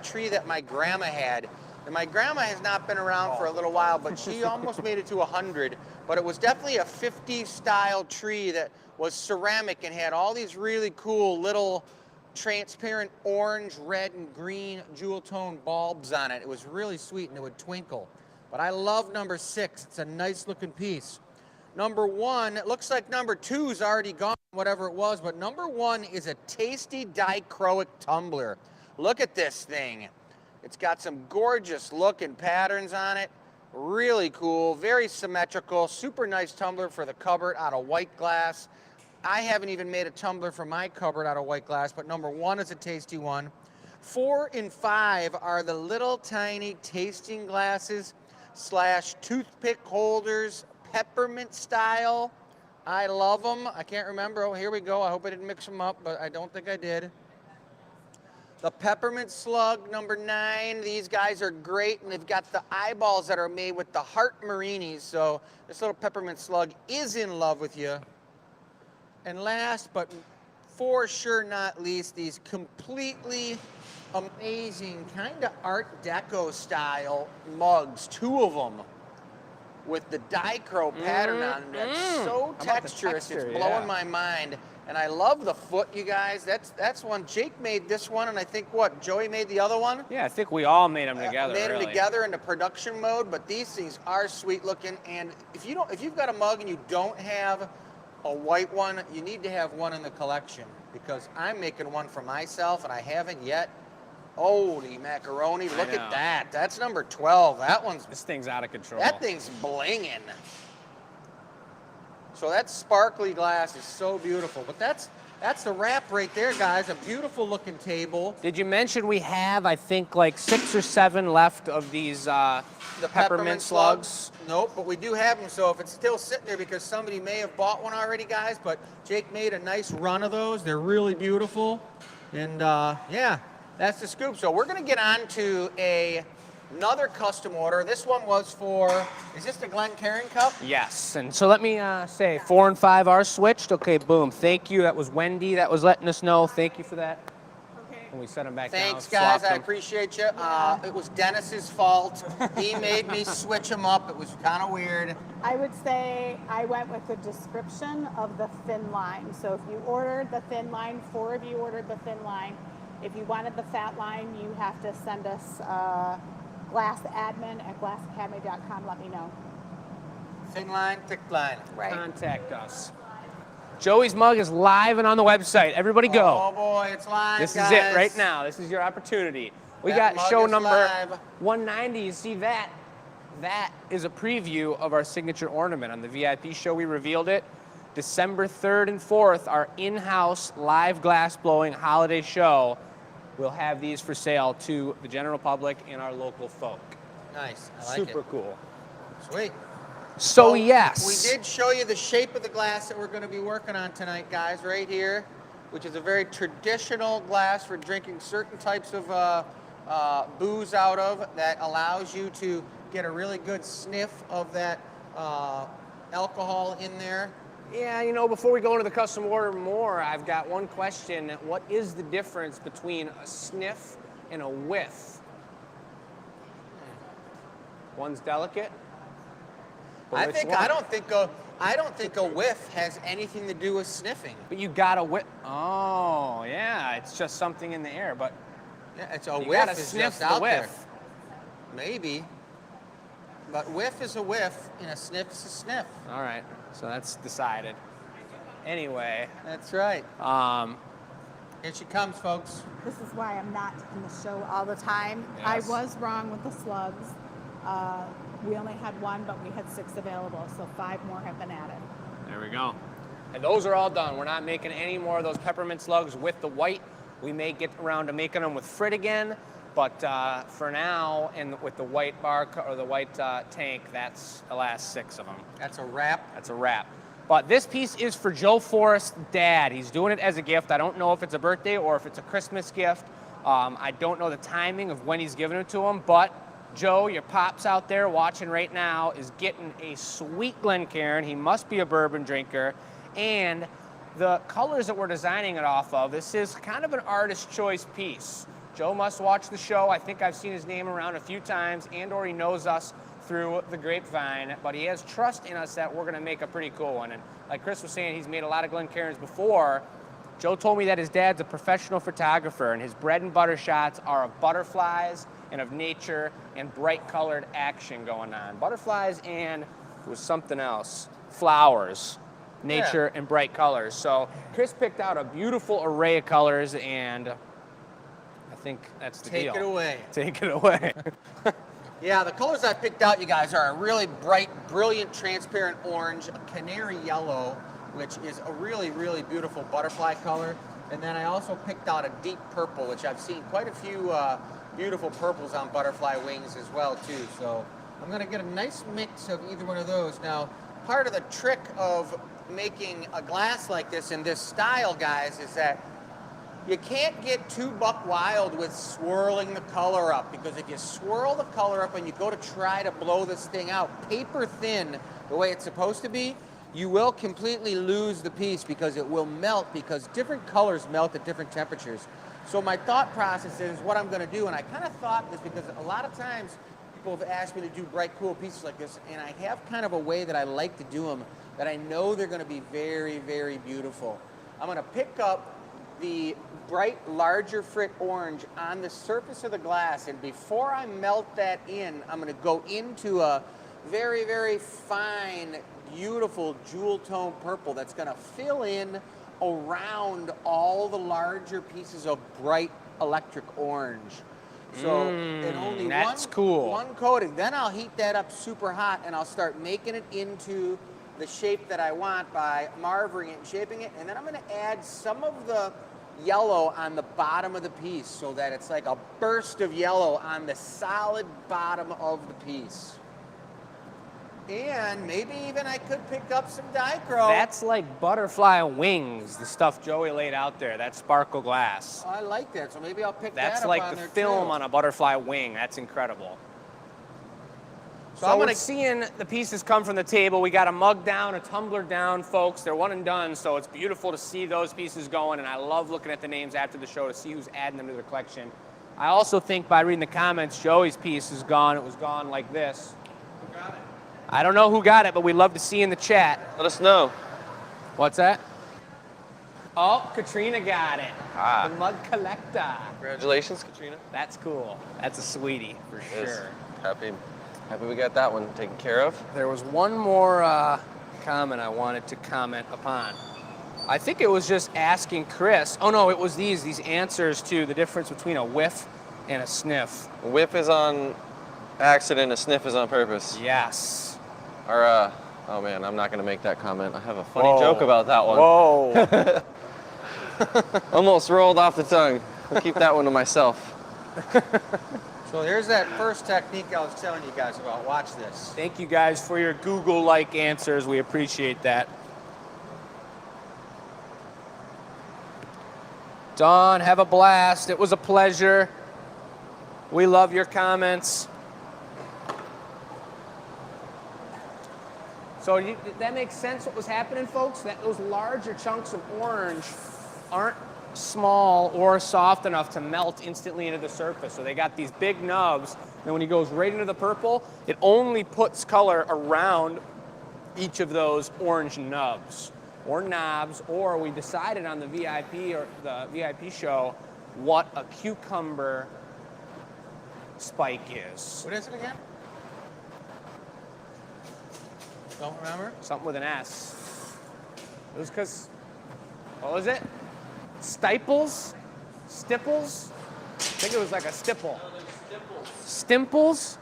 tree that my grandma had. And my grandma has not been around for a little while, but she almost made it to 100. But it was definitely a 50s style tree that was ceramic and had all these really cool little transparent orange, red, and green jewel tone bulbs on it. It was really sweet and it would twinkle. But I love number 6. It's a nice looking piece. Number 1, it looks like number 2 is already gone, whatever it was, but number 1 is a tasty dichroic tumbler. Look at this thing. It's got some gorgeous looking patterns on it. Really cool, very symmetrical, super nice tumbler for the cupboard out of white glass. I haven't even made a tumbler for my cupboard out of white glass, but number 1 is a tasty one. 4 and 5 are the little tiny tasting glasses / toothpick holders, peppermint style. I love them. I can't remember. Oh, here we go. I hope I didn't mix them up, but I don't think I did. The peppermint slug, number 9. These guys are great, and they've got the eyeballs that are made with the heart marinis. So this little peppermint slug is in love with you. And last, but for sure not least, these completely amazing kind of Art Deco style mugs, 2 of them with the dichro pattern on them. That's so texturous, it's blowing my mind. And I love the foot, you guys. That's one. Jake made this one, and I think what, Joey made the other one? Yeah, I think we all made them together. Made them together into production mode, but these things are sweet looking. And if you've got a mug and you don't have a white one, you need to have one in the collection because I'm making one for myself and I haven't yet. Holy macaroni, look know. at that. That's number 12. That one's, This thing's out of control. that thing's blinging. So that sparkly glass is so beautiful. But that's the wrap right there, guys. A beautiful looking table. Did you mention we have, I think, like 6 or 7 left of these The peppermint slugs? Nope, but we do have them. So if it's still sitting there because somebody may have bought one already, guys, but Jake made a nice run of those. They're really beautiful. And yeah, that's the scoop. So we're gonna get on to another custom order. This one was for, is this the Glencairn cup? Yes, and so let me say 4 and 5 are switched. Okay, boom. Thank you. That was Wendy that was letting us know. Thank you for that. Okay. And we set them back Thanks, down. guys. swapped I them. appreciate you. It was Dennis's fault. He made me switch them up. It was kind of weird. I would say I went with the description of the thin line. So if you ordered the thin line, 4 of you ordered the thin line. If you wanted the fat line, you have to send us glassadmin@glassacademy.com. Let me know. Thin line, thick line. Right. Contact us. Joey's mug is live and on the website. Everybody go. Oh boy, it's live, This guys. is it right now. This is your opportunity. We That got mug show is number live. 190. You see that? That is a preview of our signature ornament. On the VIP show, we revealed it. December 3rd and 4th, our in-house live glass blowing holiday show. We'll have these for sale to the general public and our local folk. Nice. I like Super it. cool. Sweet. So Well, yes. We did show you the shape of the glass that we're going to be working on tonight, guys, right here, which is a very traditional glass for drinking certain types of booze out of that allows you to get a really good sniff of that alcohol in there. Yeah, you know, before we go into the custom order more, I've got one question. What is the difference between a sniff and a whiff? One's delicate. but I which think one? I don't think a whiff has anything to do with sniffing. But you got a whiff. Oh, yeah, it's just something in the air. But Yeah, it's a you whiff gotta is sniff just the out whiff. there. Maybe. But whiff is a whiff and a sniff is a sniff. All right, so that's decided. Anyway, That's right. Here she comes, folks. This is why I'm not in the show all the time. Yes. I was wrong with the slugs. We only had 1, but we had 6 available, so 5 more have been added. there we go. And those are all done. We're not making any more of those peppermint slugs with the white. We may get around to making them with frit again, but for now, and with the white bar or the white tank, that's the last 6 of them. That's a wrap. That's a wrap. But this piece is for Joe Forrest's dad. He's doing it as a gift. I don't know if it's a birthday or if it's a Christmas gift. I don't know the timing of when he's giving it to him, but Joe, your pops out there watching right now, is getting a sweet Glencairn. He must be a bourbon drinker. And the colors that we're designing it off of, this is kind of an artist choice piece. Joe must watch the show. I think I've seen his name around a few times, and or he knows us through the grapevine, but he has trust in us that we're gonna make a pretty cool one. And like Chris was saying, he's made a lot of Glencairns before. Joe told me that his dad's a professional photographer, and his bread and butter shots are of butterflies and of nature and bright colored action going on. Butterflies and it was something else, flowers, nature and bright colors. So Chris picked out a beautiful array of colors, and I think that's the deal. Take it away. Take it away. Yeah, the colors I picked out, you guys, are a really bright, brilliant, transparent orange, a canary yellow, which is a really, really beautiful butterfly color. And then I also picked out a deep purple, which I've seen quite a few beautiful purples on butterfly wings as well, too. So I'm gonna get a nice mix of either one of those. Now, part of the trick of making a glass like this in this style, guys, is that you can't get too buck wild with swirling the color up, because if you swirl the color up and you go to try to blow this thing out paper thin the way it's supposed to be, you will completely lose the piece because it will melt, because different colors melt at different temperatures. So my thought process is what I'm going to do, and I kind of thought this because a lot of times people have asked me to do bright, cool pieces like this, and I have kind of a way that I like to do them that I know they're going to be very, very beautiful. I'm going to pick up the bright, larger frit orange on the surface of the glass, and before I melt that in, I'm going to go into a very, very fine, beautiful jewel tone purple that's going to fill in around all the larger pieces of bright electric orange. So in only that's cool. one coating. Then I'll heat that up super hot and I'll start making it into the shape that I want by marvering it and shaping it. And then I'm going to add some of the yellow on the bottom of the piece so that it's like a burst of yellow on the solid bottom of the piece. And maybe even I could pick up some dichro. That's like butterfly wings, the stuff Joey laid out there. That's sparkle glass. I like that, so maybe I'll pick that That's up like on the there film too. on a butterfly wing. That's incredible. So So I'm we're gonna seeing the pieces come from the table. We got a mug down, a tumbler down, folks. They're one and done, so it's beautiful to see those pieces going, and I love looking at the names after the show to see who's adding them to their collection. I also think by reading the comments, Joey's piece is gone. It was gone like this. Who got it? I don't know who got it, but we'd love to see in the chat. Let us know. What's that? Oh, Katrina got it. Ah. The mug collector. Congratulations, Katrina. That's cool. That's a sweetie for Yes. sure. Happy we got that one taken care of. There was one more comment I wanted to comment upon. I think it was just asking Chris. Oh no, it was these answers to the difference between a whiff and a sniff. A whiff is on accident, a sniff is on purpose. Yes. Or, oh man, I'm not gonna make that comment. I have a funny Whoa. joke about that one. Whoa. Almost rolled off the tongue. I'll keep that one to myself. So here's that first technique I was telling you guys about. Watch this. Thank you guys for your Google-like answers. We appreciate that. Dawn, have a blast. It was a pleasure. We love your comments. So did that make sense what was happening, folks? That those larger chunks of orange aren't small or soft enough to melt instantly into the surface. So they got these big nubs, and when he goes right into the purple, it only puts color around each of those orange nubs or knobs, or we decided on the VIP show what a cucumber spike is. What is it again? Don't remember? Something with an S. It was because, what was it? Stiples? Stipples? I think it was like a stipple. Stimples?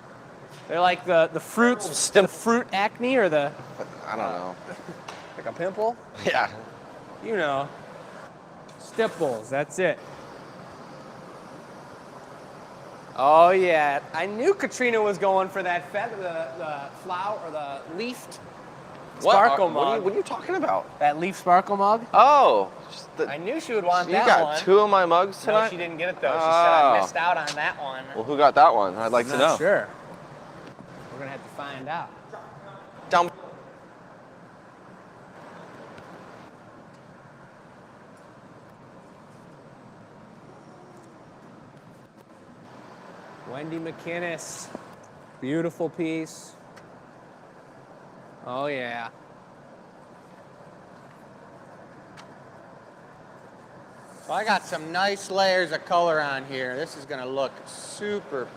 They're like the fruits, the fruit acne or the, I don't know. like a pimple? Yeah. You know. Stipples, that's it. Oh yeah, I knew Katrina was going for that feather, the flower or the leafed sparkle mug. What are you talking about? That leaf sparkle mug? Oh. I knew she would want You that got one. 2 of my mugs tonight? No, she didn't get it though. She said I Oh. missed out on that one. Well, who got that one? I'd like to I'm know. not sure. We're gonna have to find out. Down. Wendy McInnes, beautiful piece. Oh yeah. Well, I got some nice layers of color on here. This is gonna look super,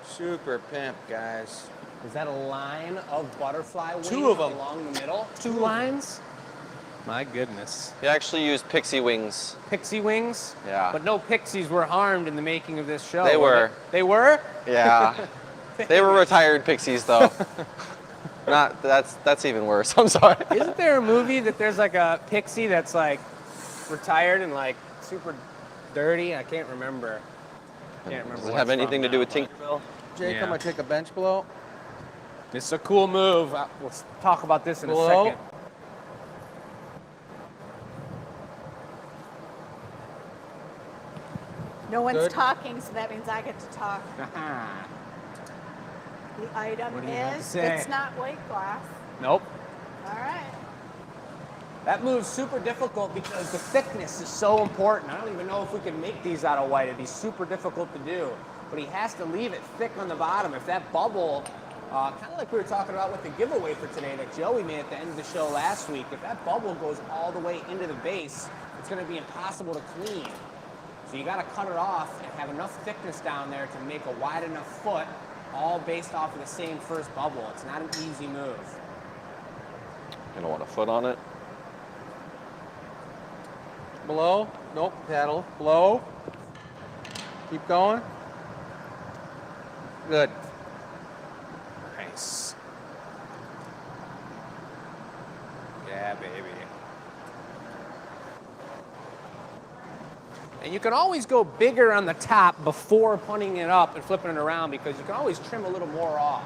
super pimp, guys. Is that a line of butterfly wings 2 of them. along the middle? 2 lines? My goodness. He actually used pixie wings. Pixie wings? Yeah. But no pixies were harmed in the making of this show. They were. They were? Yeah. They were retired pixies, though. Not that's even worse. I'm sorry. Isn't there a movie that there's like a pixie that's like retired and like super dirty? I can't remember. Can't remember. Does it what have it's anything from to do now, with but Tinkerbell? Jake, Yeah. I'm gonna take a bench blow. It's a cool move. We'll talk about this in a Blow. second. No one's Good. talking, so that means I get to talk. The item What do you have to is, say? it's not white glass. Nope. All right. That move's super difficult because the thickness is so important. I don't even know if we can make these out of white. It'd be super difficult to do. But he has to leave it thick on the bottom. If that bubble, kind of like we were talking about with the giveaway for today that Joey made at the end of the show last week, if that bubble goes all the way into the base, it's going to be impossible to clean. So you got to cut it off and have enough thickness down there to make a wide enough foot, all based off of the same first bubble. It's not an easy move. You don't want a foot on it? Blow. Nope. Paddle. Blow. Keep going. Good. Nice. Yeah, baby. And you can always go bigger on the top before punning it up and flipping it around because you can always trim a little more off.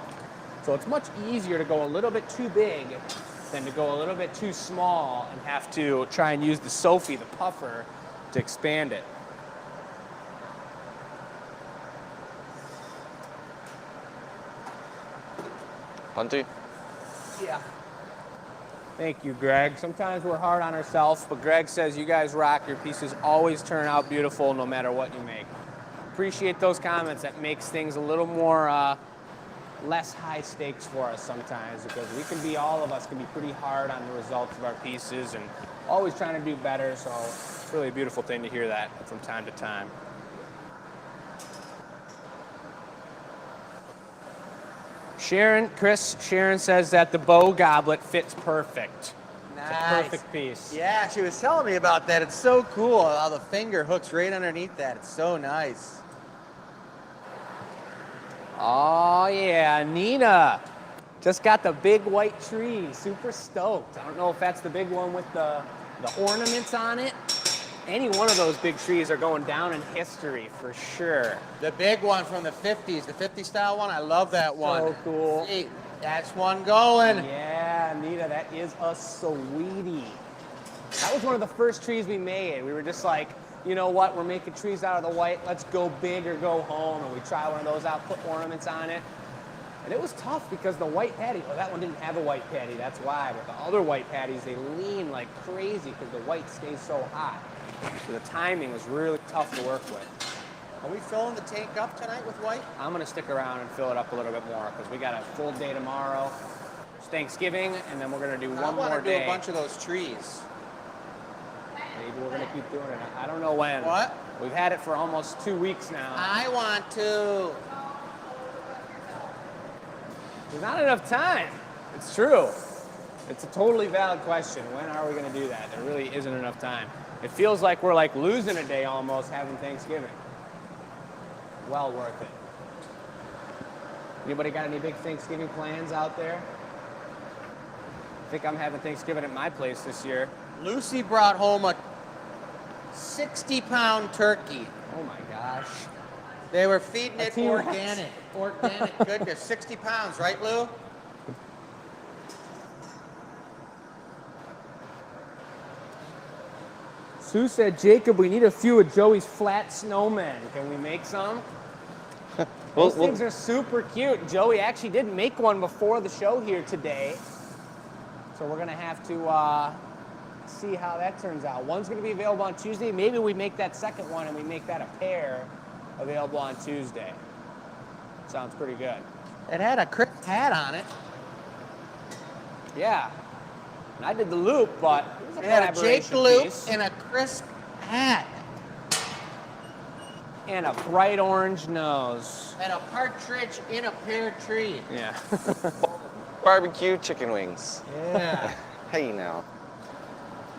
So it's much easier to go a little bit too big than to go a little bit too small and have to try and use the Sophie, the puffer, to expand it. Bunty? Yeah. Thank you, Greg. Sometimes we're hard on ourselves, but Greg says you guys rock. Your pieces always turn out beautiful no matter what you make. Appreciate those comments. That makes things a little more less high stakes for us sometimes because we can be, all of us can be pretty hard on the results of our pieces and always trying to do better. So it's really a beautiful thing to hear that from time to time. Sharon says that the bow goblet fits perfect. Nice. It's a perfect piece. Yeah, she was telling me about that. It's so cool how the finger hooks right underneath that. It's so nice. Oh yeah, Nina just got the big white tree. Super stoked. I don't know if that's the big one with the ornaments on it. Any one of those big trees are going down in history for sure. The big one from the 50s, the 50 style one. I love that one. So cool. See, that's one going. Yeah, Nita, that is a sweetie. That was one of the first trees we made. We were just like, you know what, we're making trees out of the white. Let's go big or go home. And we try one of those out, put ornaments on it. And it was tough because the white patty, well, that one didn't have a white patty, that's why. But the other white patties, they lean like crazy because the white stays so hot. So the timing was really tough to work with. Are we filling the tank up tonight with white? I'm gonna stick around and fill it up a little bit more because we got a full day tomorrow. It's Thanksgiving, and then we're gonna do one more day. I want to do a bunch of those trees. Maybe we're gonna keep doing it. I don't know when. What? We've had it for almost 2 weeks now. I want to. There's not enough time. It's true. It's a totally valid question. When are we gonna do that? There really isn't enough time. It feels like we're like losing a day almost having Thanksgiving. Well worth it. Anybody got any big Thanksgiving plans out there? I think I'm having Thanksgiving at my place this year. Lucy brought home a 60-pound turkey. Oh my gosh. They were feeding it T-Rex. organic goodness. 60 pounds, right, Lou? Sue said, Jacob, we need a few of Joey's flat snowmen. Can we make some? Those things are super cute. Joey actually did make one before the show here today. So we're gonna have to see how that turns out. One's gonna be available on Tuesday. Maybe we make that second one and we make that a pair available on Tuesday. Sounds pretty good. It had a crisp hat on it. Yeah. And I did the loop, but it was a It had a Jake collaboration loop piece. and a crisp hat. And a bright orange nose. And a partridge in a pear tree. Yeah. Barbecue chicken wings. Yeah. Hey now.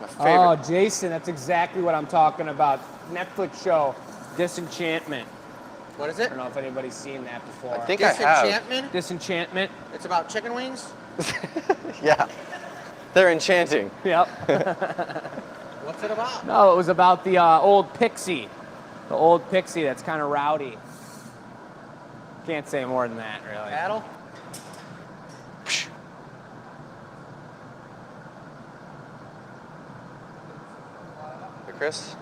My Oh, favorite. Jason, that's exactly what I'm talking about. Netflix show, Disenchantment. What is I it? don't know if anybody's seen that before. I think I have. Disenchantment? Disenchantment. It's about chicken wings? Yeah. They're enchanting. Yep. What's it about? No, it was about the old pixie. The old pixie that's kind of rowdy. Can't say more than that, really. Cattle? Hey, Chris?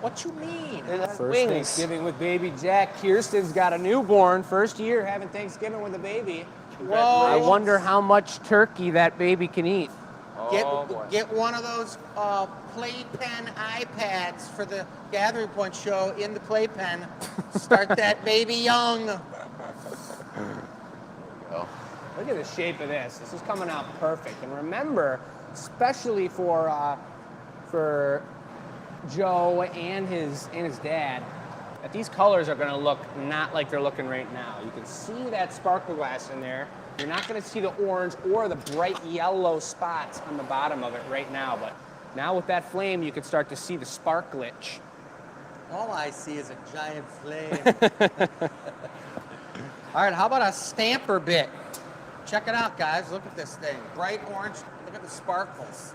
What you mean? It has First wings. Thanksgiving with baby Jack. Kirsten's got a newborn. First year having Thanksgiving with a baby. Whoa. I wonder how much turkey that baby can eat. Oh, boy. Get one of those playpen iPads for the Gathering Point show in the playpen. Start that baby young. Oh. Look at the shape of this. This is coming out perfect. And remember, especially for Joe and his dad, that these colors are going to look not like they're looking right now. You can see that sparkle glass in there. You're not going to see the orange or the bright yellow spots on the bottom of it right now. But now with that flame, you can start to see the sparklage. All I see is a giant flame. All right, how about a stamper bit? Check it out, guys. Look at this thing. Bright orange. Look at the sparkles.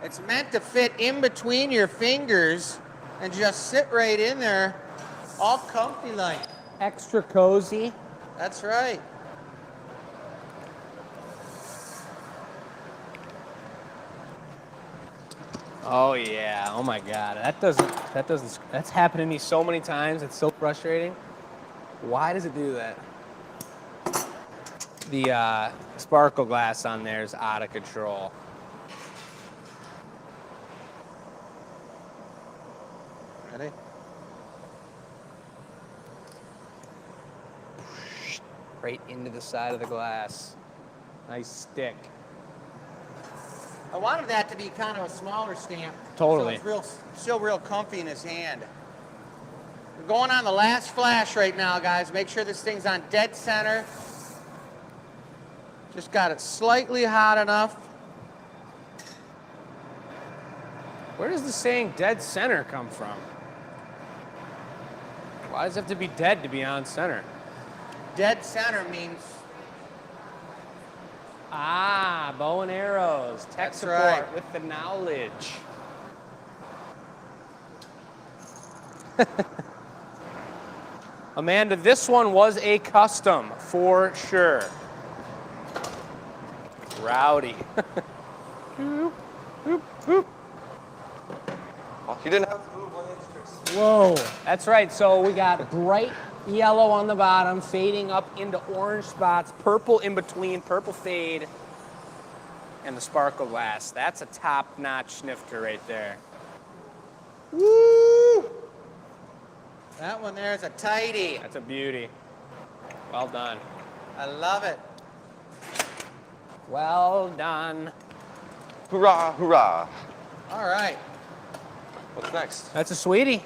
It's meant to fit in between your fingers and just sit right in there, all comfy like. Extra cozy. That's right. Oh yeah, oh my God, that's happened to me so many times, it's so frustrating. Why does it do that? The sparkle glass on there is out of control. Ready? Right into the side of the glass. Nice stick. I wanted that to be kind of a smaller stamp. Totally. So it's still real comfy in his hand. We're going on the last flash right now, guys. Make sure this thing's on dead center. Just got it slightly hot enough. Where does the saying dead center come from? Why does it have to be dead to be on center? Dead center means bow and arrows. Tech That's support right. with the knowledge. Amanda, this one was a custom for sure. Rowdy. Oh, you didn't have to move one inch. Whoa. That's right. So we got bright yellow on the bottom, fading up into orange spots, purple in between, purple fade, and the sparkle glass. That's a top-notch snifter right there. woo! That one there is a tighty. That's a beauty. Well done. I love it. Well done. Hurrah, hurrah. All right. What's next? That's a sweetie.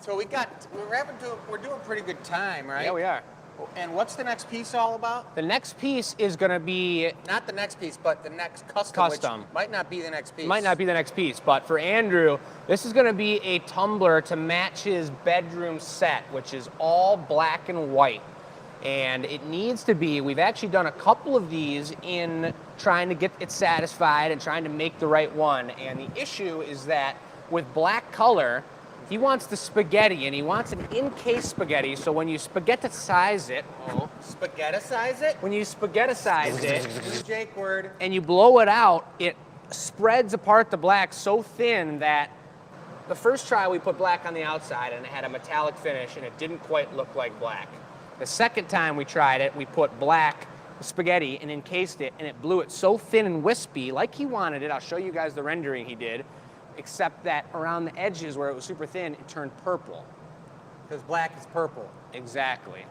So we're doing pretty good time, right? Yeah, we are. And what's the next piece all about? The next piece is going to be, Not the next piece, but the next custom. Custom. Which might not be the next piece. might not be the next piece, but for Andrew, this is going to be a tumbler to match his bedroom set, which is all black and white. And it needs to be, we've actually done a couple of these in trying to get it satisfied and trying to make the right one. And the issue is that with black color, he wants the spaghetti, and he wants an in-case spaghetti, so when you spaghetti-size it, Spaghetti-size it? when you spaghetti-size it, New Jake word. and you blow it out, it spreads apart the black so thin that the first try we put black on the outside and it had a metallic finish and it didn't quite look like black. The second time we tried it, we put black spaghetti and encased it, and it blew it so thin and wispy like he wanted it. I'll show you guys the rendering he did, except that around the edges where it was super thin, it turned purple. Because black is purple. Exactly.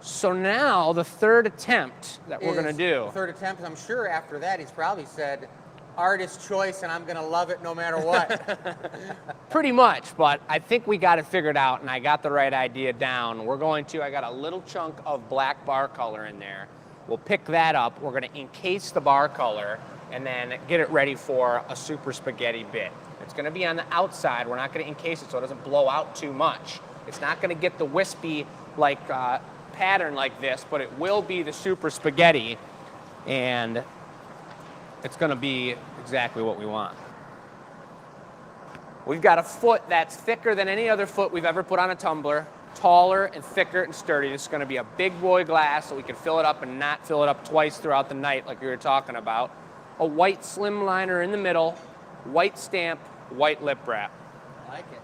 So now the third attempt that we're gonna do. Third attempt. I'm sure after that he's probably said, artist choice, and I'm gonna love it no matter what. Pretty much, but I think we got it figured out and I got the right idea down. I got a little chunk of black bar color in there. We'll pick that up. We're gonna encase the bar color and then get it ready for a super spaghetti bit. It's gonna be on the outside. We're not gonna encase it so it doesn't blow out too much. It's not gonna get the wispy like pattern like this, but it will be the super spaghetti, and it's gonna be exactly what we want. We've got a foot that's thicker than any other foot we've ever put on a tumbler, taller and thicker and sturdy. This is gonna be a big boy glass so we can fill it up and not fill it up twice throughout the night like we were talking about. A white slim liner in the middle, white stamp, white lip wrap. I like it.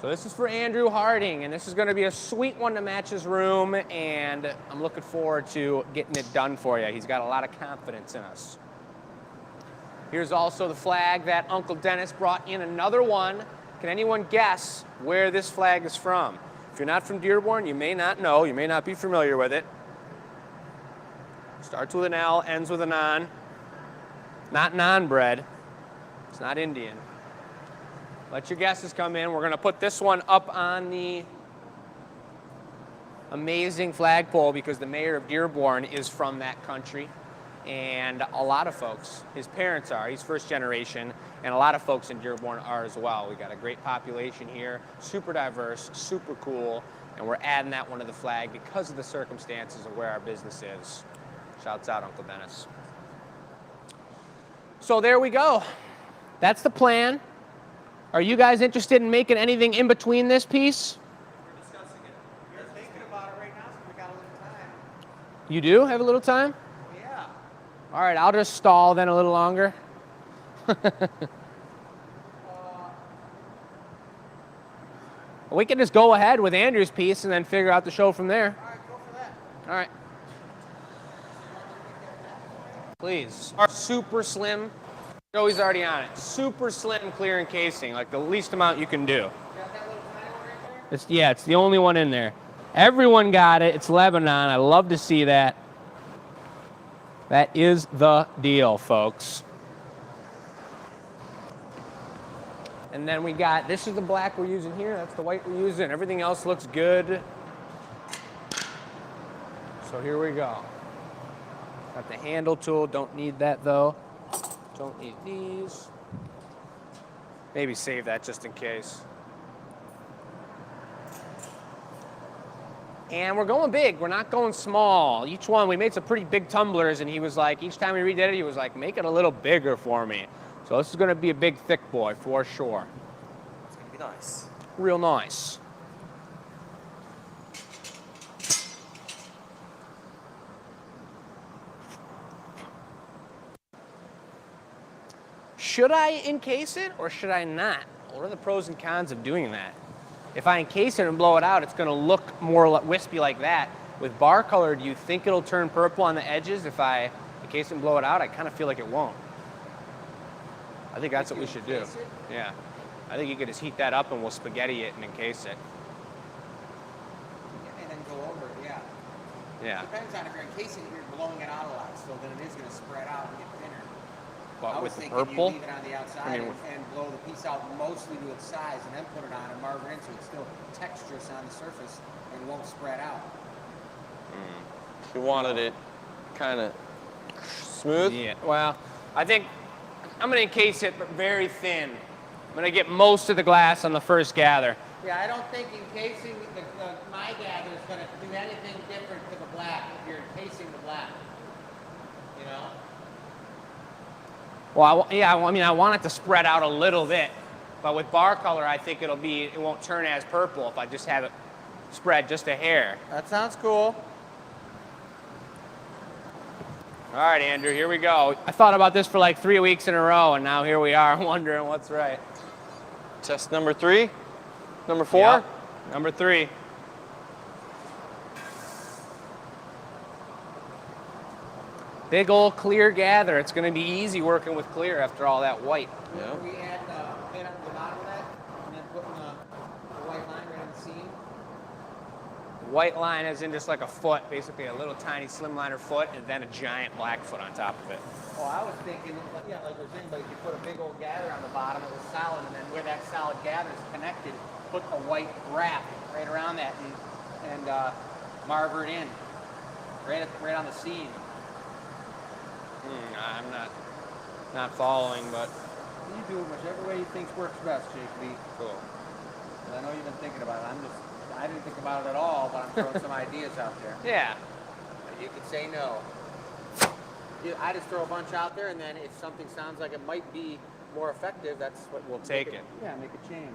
So this is for Andrew Harding, and this is gonna be a sweet one to match his room, and I'm looking forward to getting it done for you. He's got a lot of confidence in us. Here's also the flag that Uncle Dennis brought in another one. Can anyone guess where this flag is from? If you're not from Dearborn, you may not know, you may not be familiar with it. Starts with an L, ends with an on. Not naan bread. It's not Indian. Let your guesses come in. We're gonna put this one up on the amazing flagpole because the mayor of Dearborn is from that country. and a lot of folks, his parents are, he's first generation, and a lot of folks in Dearborn are as well. We got a great population here, super diverse, super cool, and we're adding that one to the flag because of the circumstances of where our business is. Shouts out, Uncle Dennis. So there we go. That's the plan. Are you guys interested in making anything in between this piece? We're discussing it. We're thinking about it right now, so we got a little time. You do have a little time? Yeah. All right, I'll just stall then a little longer. We can just go ahead with Andrew's piece and then figure out the show from there. All right, go for that. All right. Please. Super slim. Joey's already on it. Super slim clear encasing, like the least amount you can do. You got that little tiny one right there? Yeah, it's the only one in there. Everyone got it. It's Lebanon. I love to see that. That is the deal, folks. And then we got, this is the black we're using here. That's the white we're using. Everything else looks good. So here we go. Got the handle tool. Don't need that, though. Don't need these. Maybe save that just in case. And we're going big. We're not going small. Each one, we made some pretty big tumblers, and he was like, each time we redid it, he was like, make it a little bigger for me. So this is going to be a big, thick boy for sure. It's going to be nice. Real nice. Should I encase it or should I not? What are the pros and cons of doing that? If I encase it and blow it out, it's going to look more wispy like that. With bar color, do you think it'll turn purple on the edges if I encase it and blow it out? I kind of feel like it won't. I think that's what we should do. Yeah. I think you could just heat that up and we'll spaghetti it and encase it. And then go over it, yeah. Yeah. Depends on if you're encasing it, you're blowing it out a lot, so then it is going to spread out and get thinner. But I was with the thinking purple, you leave it on the outside and blow the piece out mostly to its size and then put it on and marble it in so it's still texturous on the surface and won't spread out. You wanted it kind of smooth? yeah. Well, I think I'm going to encase it, but very thin. I'm going to get most of the glass on the first gather. Yeah, I don't think encasing my gather is going to do anything different to the black if you're encasing the black. You know? Well, I mean, I want it to spread out a little bit, but with bar color, I think it won't turn as purple if I just have it spread just a hair. That sounds cool. All right, Andrew, here we go. I thought about this for like 3 weeks in a row, and now here we are wondering what's right. Test number 3? Number 4? Yep. Number 3. Big old clear gather. It's going to be easy working with clear after all that white. Yeah. We add paint on the bottom of that and then putting the white line right on the seam. White line is in just like a foot, basically a little tiny slimliner foot, and then a giant black foot on top of it. Oh, I was thinking, yeah, like we're saying, but if you put a big old gather on the bottom, it was solid, and then where that solid gather is connected, put a white wrap right around that and marble it in, right on the seam. I'm not following, but You do it whichever way you think works best, JP. cool. I know you've been thinking about it. I didn't think about it at all, but I'm throwing some ideas out there. Yeah. You could say no. I just throw a bunch out there, and then if something sounds like it might be more effective, that's what We'll take it. Yeah, make a change.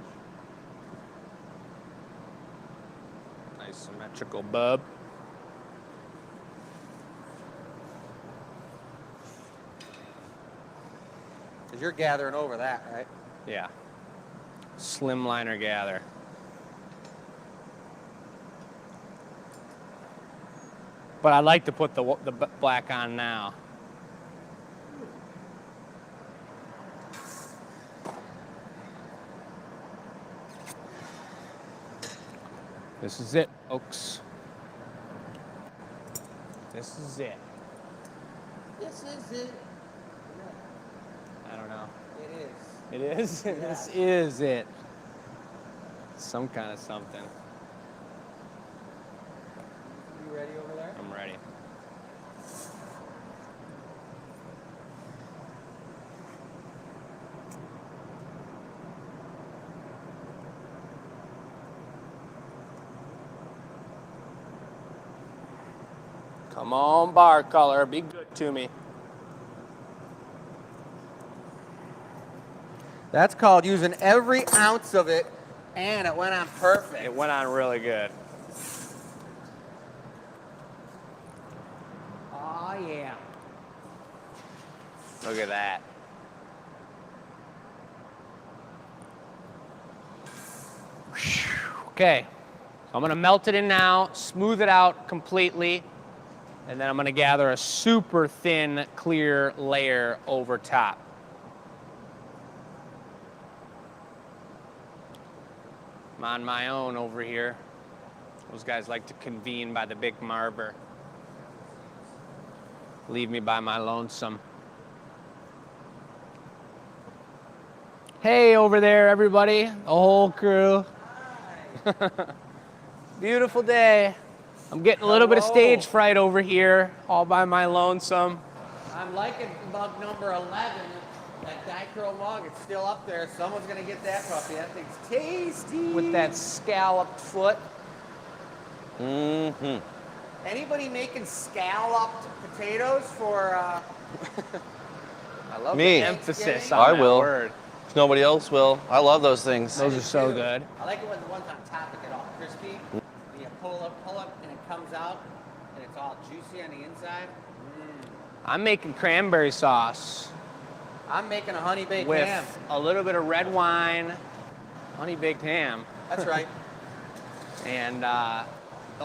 Nice symmetrical bub. Because you're gathering over that, right? Yeah. Slimliner gather. But I'd like to put the black on now. This is it, folks. This is it. This is it. I don't know. It is. It is? Yeah. This is it. Some kind of something. You ready over there? I'm ready. Come on, bar color, be good to me. That's called using every ounce of it, and it went on perfect. It went on really good. Oh, yeah. Look at that. Okay, so I'm gonna melt it in now, smooth it out completely, and then I'm gonna gather a super thin, clear layer over top. I'm on my own over here. Those guys like to convene by the big marber. Leave me by my lonesome. Hey over there, everybody, the whole crew. Beautiful day. I'm getting a little bit of stage fright over here, all by my lonesome. I'm liking mug number 11, that dichro mug. It's still up there. Someone's gonna get that puppy. That thing's tasty. With that scalloped foot. Mm-hmm. Anybody making scalloped potatoes for? I love Me. the emphasis Thanksgiving? on I that will. word. If nobody else will, I love those things. Those are so good. I like it when the ones on top get all crispy. When you pull up, and it comes out, and it's all juicy on the inside. I'm making cranberry sauce I'm making a honey baked with ham. a little bit of red wine, honey baked ham, That's right. and the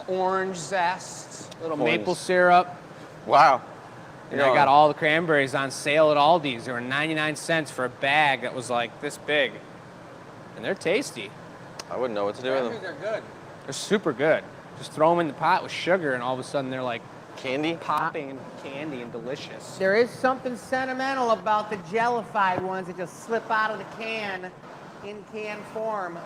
orange zest, little Orange. maple syrup. Wow. And I got all the cranberries on sale at Aldi's. They were 99 cents for a bag that was like this big. And they're tasty. I wouldn't know what to do with them. Cranberries are good. They're super good. Just throw them in the pot with sugar, and all of a sudden they're like Candy? popping and candy and delicious. There is something sentimental about the jellified ones that just slip out of the can in can form.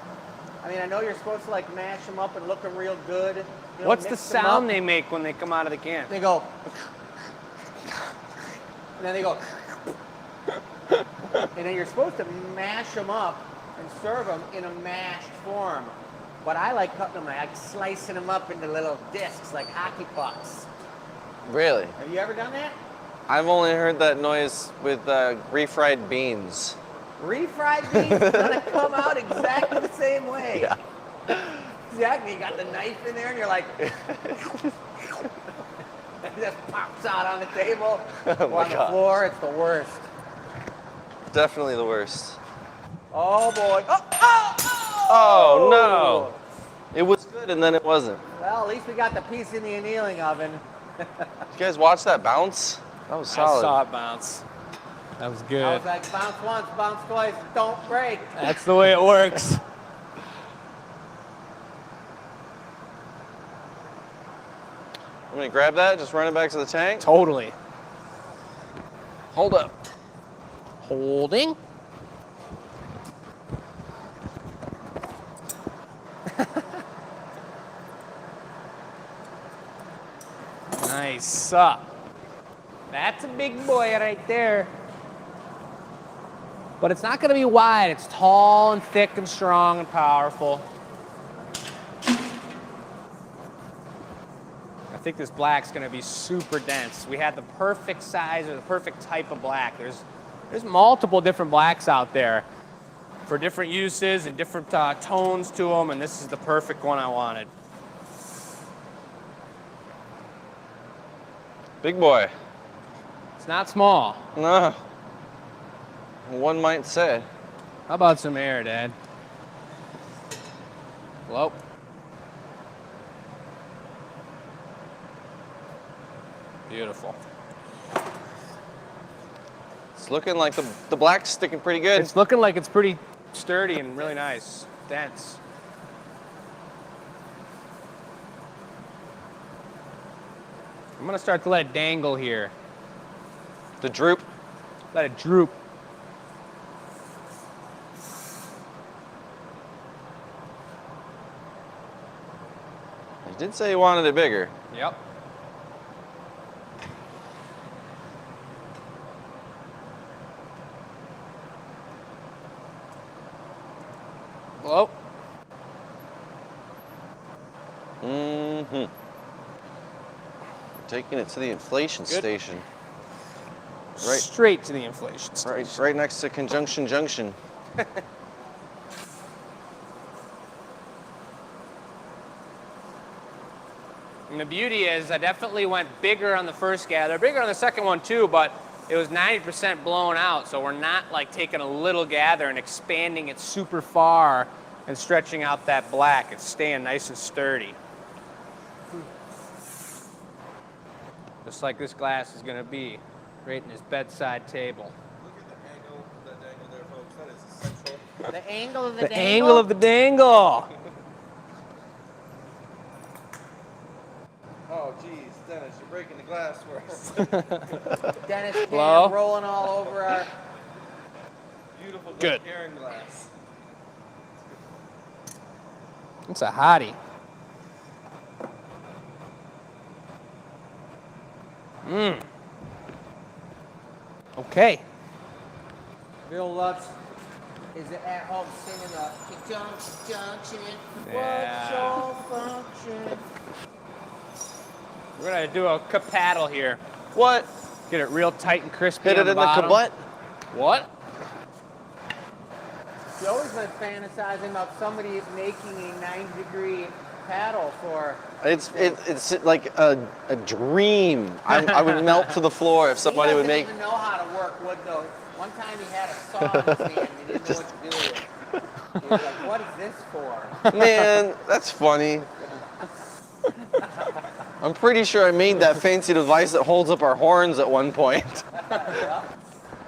I mean, I know you're supposed to like mash them up and look them real good. You know, What's the mix them sound up. they make when they come out of the can? They go, and then they go, and then you're supposed to mash them up and serve them in a mashed form. But I like cutting them, I like slicing them up into little discs like hockey pucks. Really? Have you ever done that? I've only heard that noise with refried beans. Refried beans is gonna come out exactly the same way. Yeah. Exactly. You got the knife in there, and you're like, it just pops out on the table or my on the God. floor. It's the worst. Definitely the worst. Oh boy. Oh, no. It was good and then it wasn't. Well, at least we got the piece in the annealing oven. You guys watch that bounce? That was solid. I saw it bounce. That was I good. was like, bounce once, bounce twice, don't break. That's the way it works. I'm gonna grab that, just run it back to the tank. Totally. Hold up. Holding. Nice. That's a big boy right there. But it's not going to be wide. It's tall and thick and strong and powerful. I think this black's going to be super dense. We had the perfect size or the perfect type of black. There's multiple different blacks out there for different uses and different tones to them, and this is the perfect one I wanted. Big boy. It's not small. No. One might say. How about some air, Dad? Hello? Beautiful. It's looking like the black's sticking pretty good. It's looking like it's pretty sturdy and really nice, dense. I'm gonna start to let it dangle here. The droop. Let it droop. You did say you wanted it bigger. Yep. Hello? Mm-hmm. Taking it to the inflation station. Right. Straight to the inflation station. Right next to Conjunction Junction. And the beauty is I definitely went bigger on the first gather, bigger on the second one too, but it was 90% blown out, so we're not like taking a little gather and expanding it super far and stretching out that black. It's staying nice and sturdy. Just like this glass is gonna be right in his bedside table. Look at the angle of that dangle there, folks. That is essential. The angle of the The dangle? angle of the dangle. Oh, geez, Dennis, you're breaking the glass for us. Dennis Hello? Cam rolling all over our... Beautiful Good. Gagarin glass. It's a hottie. Okay. Bill Lutz is at home singing the Junction. Yeah. What's your function? We're gonna do a paddle here. What? Get it real tight and crispy. Hit on it in the bottom. kabut? What? You've always been fantasizing about somebody making a 90-degree paddle for... It's like a dream. I would melt to the floor if somebody would make. He doesn't even know how to work wood though. One time he had a saw in his hand and he didn't know what to do with it. He was like, what is this for? Man, that's funny. I'm pretty sure I made that fancy device that holds up our horns at one point.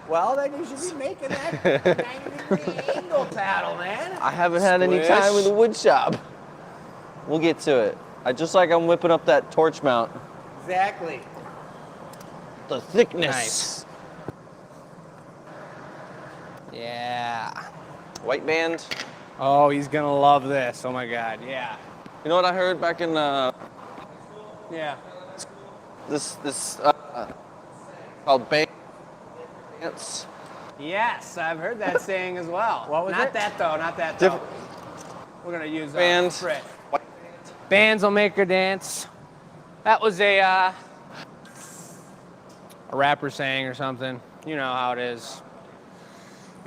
Well, then you should be making that 90-degree angle paddle, man. I haven't had any time in the wood shop. We'll get to it. Just like I'm whipping up that torch mount. Exactly. The thickness. Nice. Yeah. White band. Oh, he's gonna love this. Oh my God. Yeah. You know what I heard back in Yeah. this called band dance. Yes, I've heard that saying as well. What was not it? that though. Not that though. Different We're gonna use bands. Frit. Bands will make her dance. That was a rapper saying or something. You know how it is.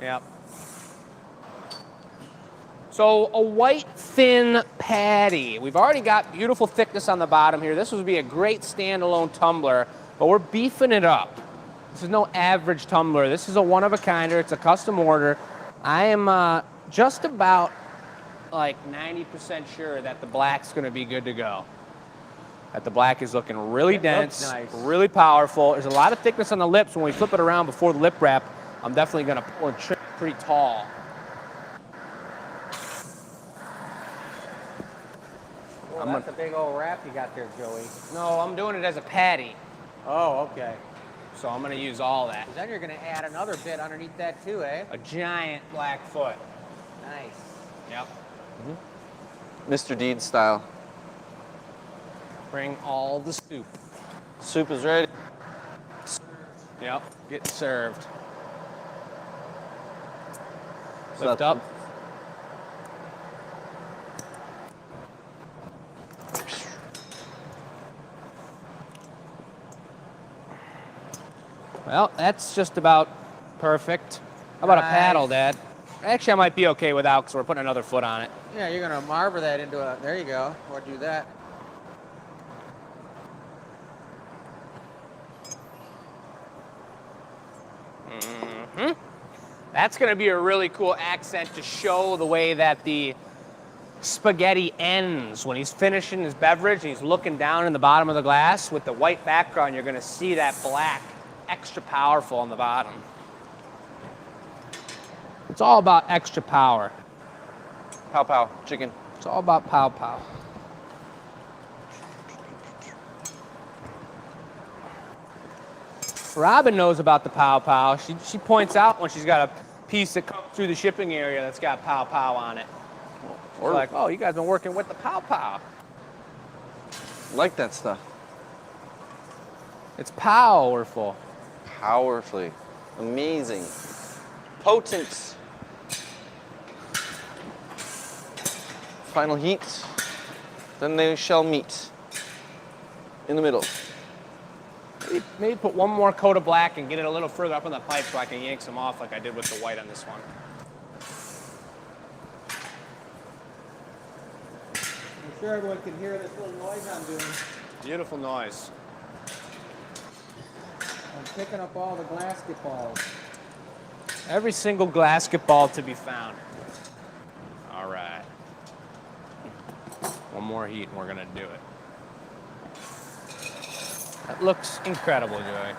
Yep. So a white thin patty. We've already got beautiful thickness on the bottom here. This would be a great standalone tumbler, but we're beefing it up. This is no average tumbler. This is a one-of-a-kinder. It's a custom order. I am just about like 90% sure that the black's gonna be good to go. That the black is looking really dense, nice. really powerful. There's a lot of thickness on the lips. When we flip it around before the lip wrap, I'm definitely gonna pour it pretty tall. Well, that's a big old wrap you got there, Joey. No, I'm doing it as a patty. Oh, okay. So I'm gonna use all that. Then you're gonna add another bit underneath that too, eh? A giant black foot. Nice. Yep. Mr. Deed style. Bring all the soup. Soup is ready. Yep. Get served. So Lift that's- up. Well, that's just about perfect. How about a paddle, Dad? Actually, I might be okay without because we're putting another foot on it. Yeah, you're gonna marble that into a, there you go, or do that. That's going to be a really cool accent to show the way that the spaghetti ends. When he's finishing his beverage and he's looking down in the bottom of the glass with the white background, you're going to see that black extra powerful on the bottom. It's all about extra power. Pow pow, chicken. It's all about pow pow. Robin knows about the pow pow. She points out when she's got a piece that comes through the shipping area that's got pow pow on it. We're like, oh, you guys been working with the pow pow. Like that stuff. It's powerful. Powerfully. Amazing. Potent. Final heat. Then they shall meet. In the middle. Maybe put one more coat of black and get it a little further up on the pipe so I can yank some off like I did with the white on this one. I'm sure everyone can hear this little noise I'm doing. Beautiful noise. I'm picking up all the Glassketballs. Every single Glassketball to be found. All right. One more heat and we're gonna do it. That looks incredible, Joey.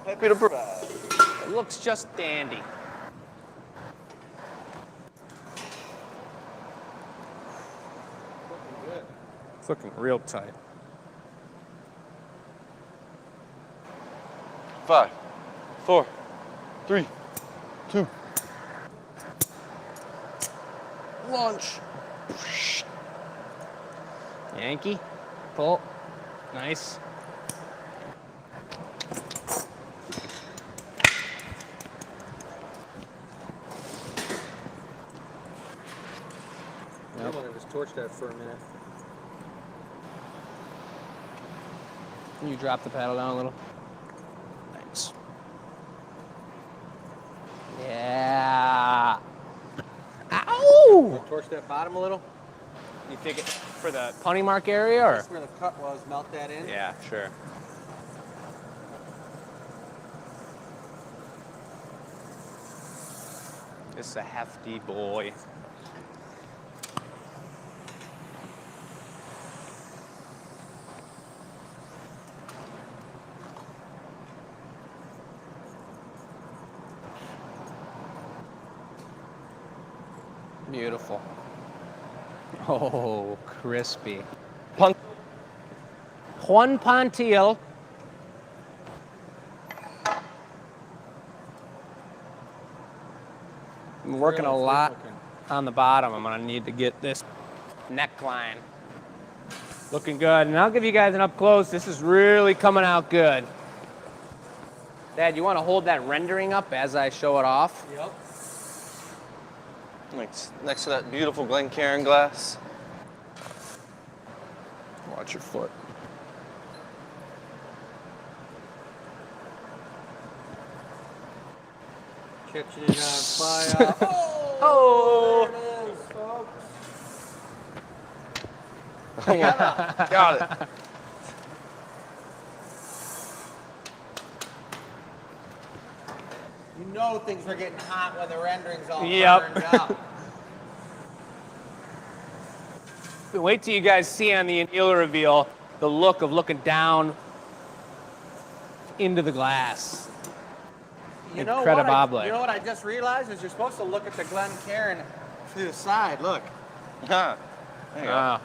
Happy to provide. It looks just dandy. It's looking real tight. 5, 4, 3, 2. Launch. Yankee, pull, nice. I'm gonna just torch that for a minute. Can you drop the paddle down a little? Thanks. Yeah. Ow! Torch that bottom a little. You think it for the punny mark area, or? That's where the cut was. Melt that in. Yeah, sure. It's a hefty boy. Beautiful. Oh, crispy. Juan Pontiel. I'm working a lot on the bottom. I'm gonna need to get this neckline looking good. And I'll give you guys an up close. This is really coming out good. Dad, you wanna hold that rendering up as I show it off? Yep. Next to that beautiful Glencairn glass. Watch your foot. Catching it on fire. Oh! There it is, folks. Got it. You know things were getting hot when the rendering's all Yep. burned out. Wait till you guys see on the annealer reveal the look of looking down into the glass. You know Incredibile. what I just realized is you're supposed to look at the Glencairn through the side. Look. Huh. There you go. Wow.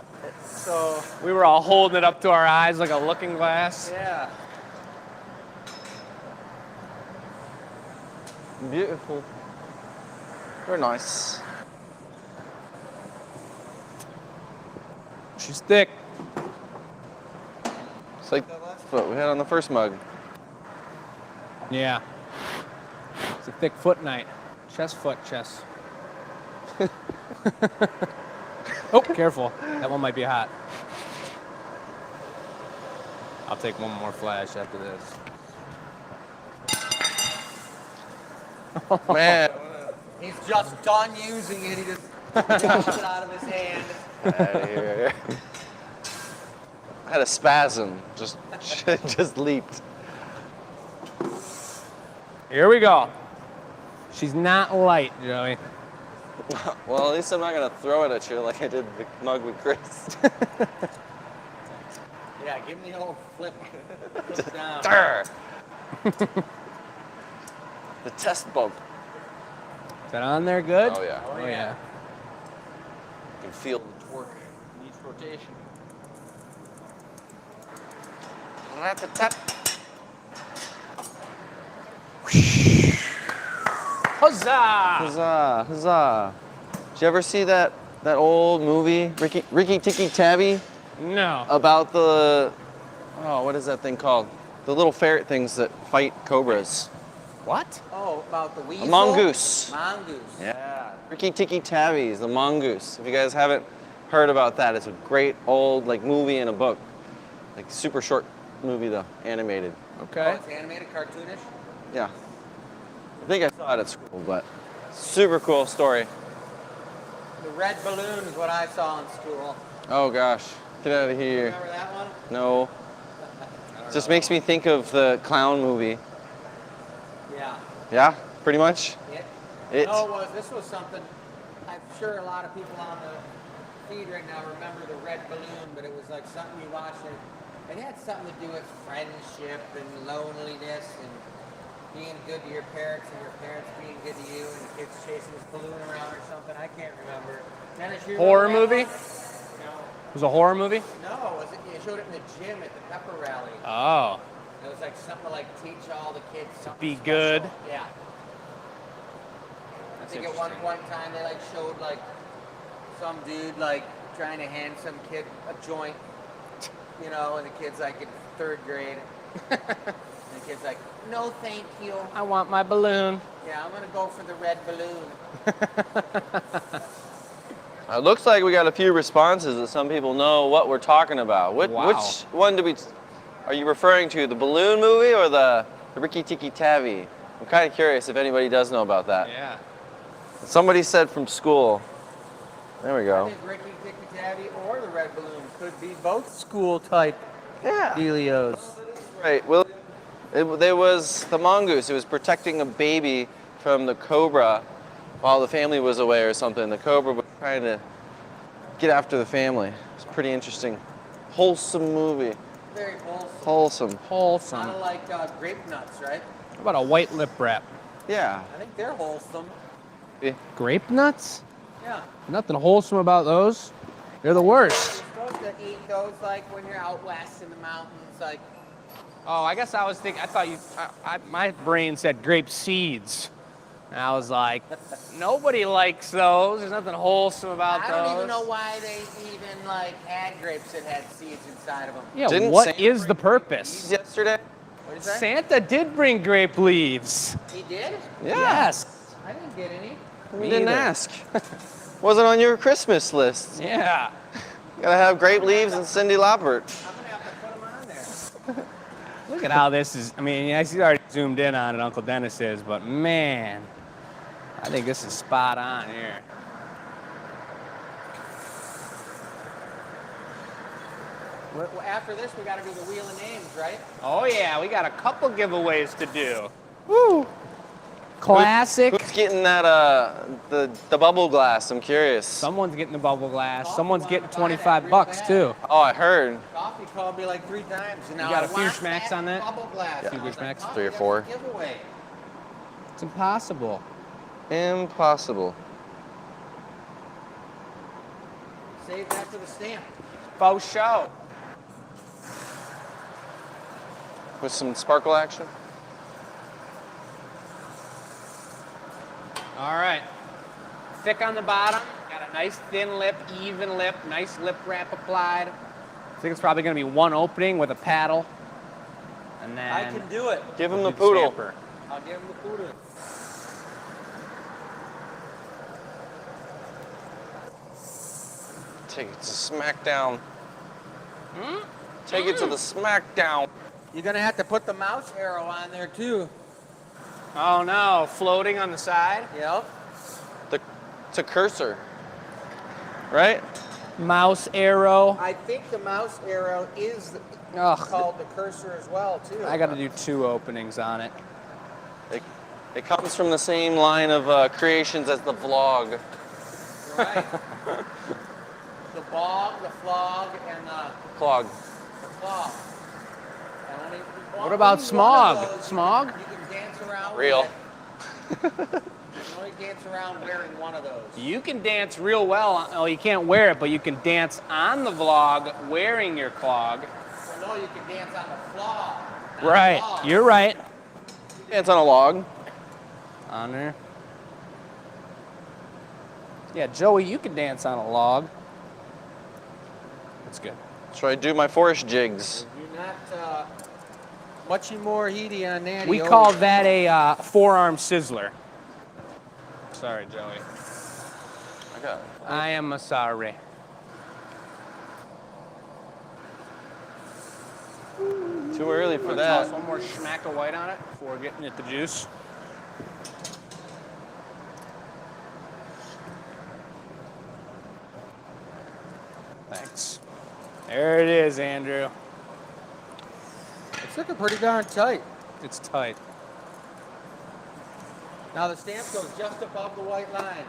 So, We were all holding it up to our eyes like a looking glass. yeah. Beautiful. Very nice. She's thick. It's like what we had on the first mug. Yeah. It's a thick foot night. Chest foot, chest. Oh, careful. That one might be hot. I'll take one more flash after this. Man. He's just done using it. He just dropped it out of his hand. Out of here. I had a spasm. Just leaped. Here we go. She's not light, Joey. Well, at least I'm not gonna throw it at you like I did the mug with Chris. Yeah, give him the old flip. Flip down. Durr. The test bump. Is that on there good? Oh yeah. Oh, yeah. You can feel the torque in each rotation. Rat-a-tat. Huzzah! Huzzah! Huzzah! Did you ever see that old movie, Ricky Tikki Tavi, No. about the what is that thing called? The little ferret things that fight cobras. What? Oh, about the weasel? A mongoose. Mongoose. Yeah. Ricky Tikki Tavi's The Mongoose. If you guys haven't heard about that, it's a great old movie and a book. Like super short movie though, animated. Oh, Okay. it's animated, cartoonish? Yeah. I think I saw it at school, but super cool story. The red balloon is what I saw in school. Oh gosh, get out of here. Remember that one? No. Just makes me think of the clown movie. Yeah. Yeah, pretty much. It. No, this was something, I'm sure a lot of people on the feed right now remember the red balloon, but it was like something you watched and it had something to do with friendship and loneliness and being good to your parents and your parents being good to you and the kids chasing this balloon around or something. I can't remember. Dennis, you Horror remember that movie? one? No. It was a horror movie? No, you showed it in the gym at the pepper rally. Oh. It was like something to like teach all the kids something Be special. good. Yeah. I think at one point in time they like showed like some dude like trying to hand some kid a joint, you know, and the kid's like in 3rd grade. And the kid's like, no thank you. I want my balloon. Yeah, I'm gonna go for the red balloon. It looks like we got a few responses that some people know what we're talking about. Which one do we? Are you referring to the balloon movie or the Ricky Tikki Tavi? I'm kind of curious if anybody does know about that. Yeah. Somebody said from school. There we I go. think Ricky Tikki Tavi or the red balloon could be both school type Yeah. dealios. Right. Well, there was the mongoose. It was protecting a baby from the cobra while the family was away or something. The cobra was trying to get after the family. It's pretty interesting. Wholesome movie. Very wholesome. Wholesome. Wholesome. Kind of like grape nuts, right? How about a white lip wrap? Yeah. I think they're wholesome. Grape nuts? Yeah. Nothing wholesome about those. They're the worst. You're supposed to eat those like when you're out west in the mountains, like. Oh, I guess I was thinking, I thought you, my brain said grape seeds. And I was like, nobody likes those. There's nothing wholesome about those. I don't even know why they even like had grapes that had seeds inside of them. Yeah, Didn't what Santa is the Leaves purpose? yesterday? What is that? Santa did bring grape leaves. He did? Yeah. Yes. I didn't get any. We didn't either. ask. Wasn't on your Christmas list. Yeah. Gotta have grape leaves and Cindy Lauper. I'm gonna have to put them on there. Look at how this is. I mean, yeah, he's already zoomed in on it, Uncle Dennis is, but man, I think this is spot on here. Well, after this, we got to do the wheel of names, right? Oh yeah, we got a couple giveaways to do. Woo! Classic. Who's getting that the bubble glass? I'm curious. Someone's getting the bubble glass. Oh, Someone's wanna getting buy 25 that bucks real too. Oh, I heard. Coffee called me like 3 times, and now You got I a few want schmacks on that? Bubble glass. Yeah. Few I was like, schmacks? oh, 3 or that's 4. a Giveaway. It's impossible. Impossible. Save that for the stamp. Faux show. With some sparkle action. All right. Thick on the bottom. Got a nice thin lip, even lip, nice lip wrap applied. I think it's probably going to be one opening with a paddle. And then I can do it. Give him we'll the do poodle. stamper. I'll give him the poodle. Take it to SmackDown. Take it to the SmackDown. You're gonna have to put the mouse arrow on there too. Oh no, floating on the side. Yep. It's a cursor, right? Mouse arrow. I think the mouse arrow is Ugh. called the cursor as well too. I got to do 2 openings on it. It comes from the same line of creations as the vlog. Right. The bog, the flog, and the Clog. claw. What about smog? Smog? You can dance around. Real. With it. You can only dance around wearing one of those. You can dance real well. Oh, you can't wear it, but you can dance on the vlog wearing your clog. Well, no, you can dance on the flog. not Right. the log. You're right. It's on a log. On there. Yeah, Joey, you can dance on a log. That's good. So I do my forest jigs. You're not much more heady on Natty. We call that a forearm sizzler. Sorry, Joey. I got it. I am sorry. Too early for I'm gonna that. toss one more smack of white on it before getting at the juice. Thanks. There it is, Andrew. It's looking pretty darn tight. It's tight. Now the stamp goes just above the white line.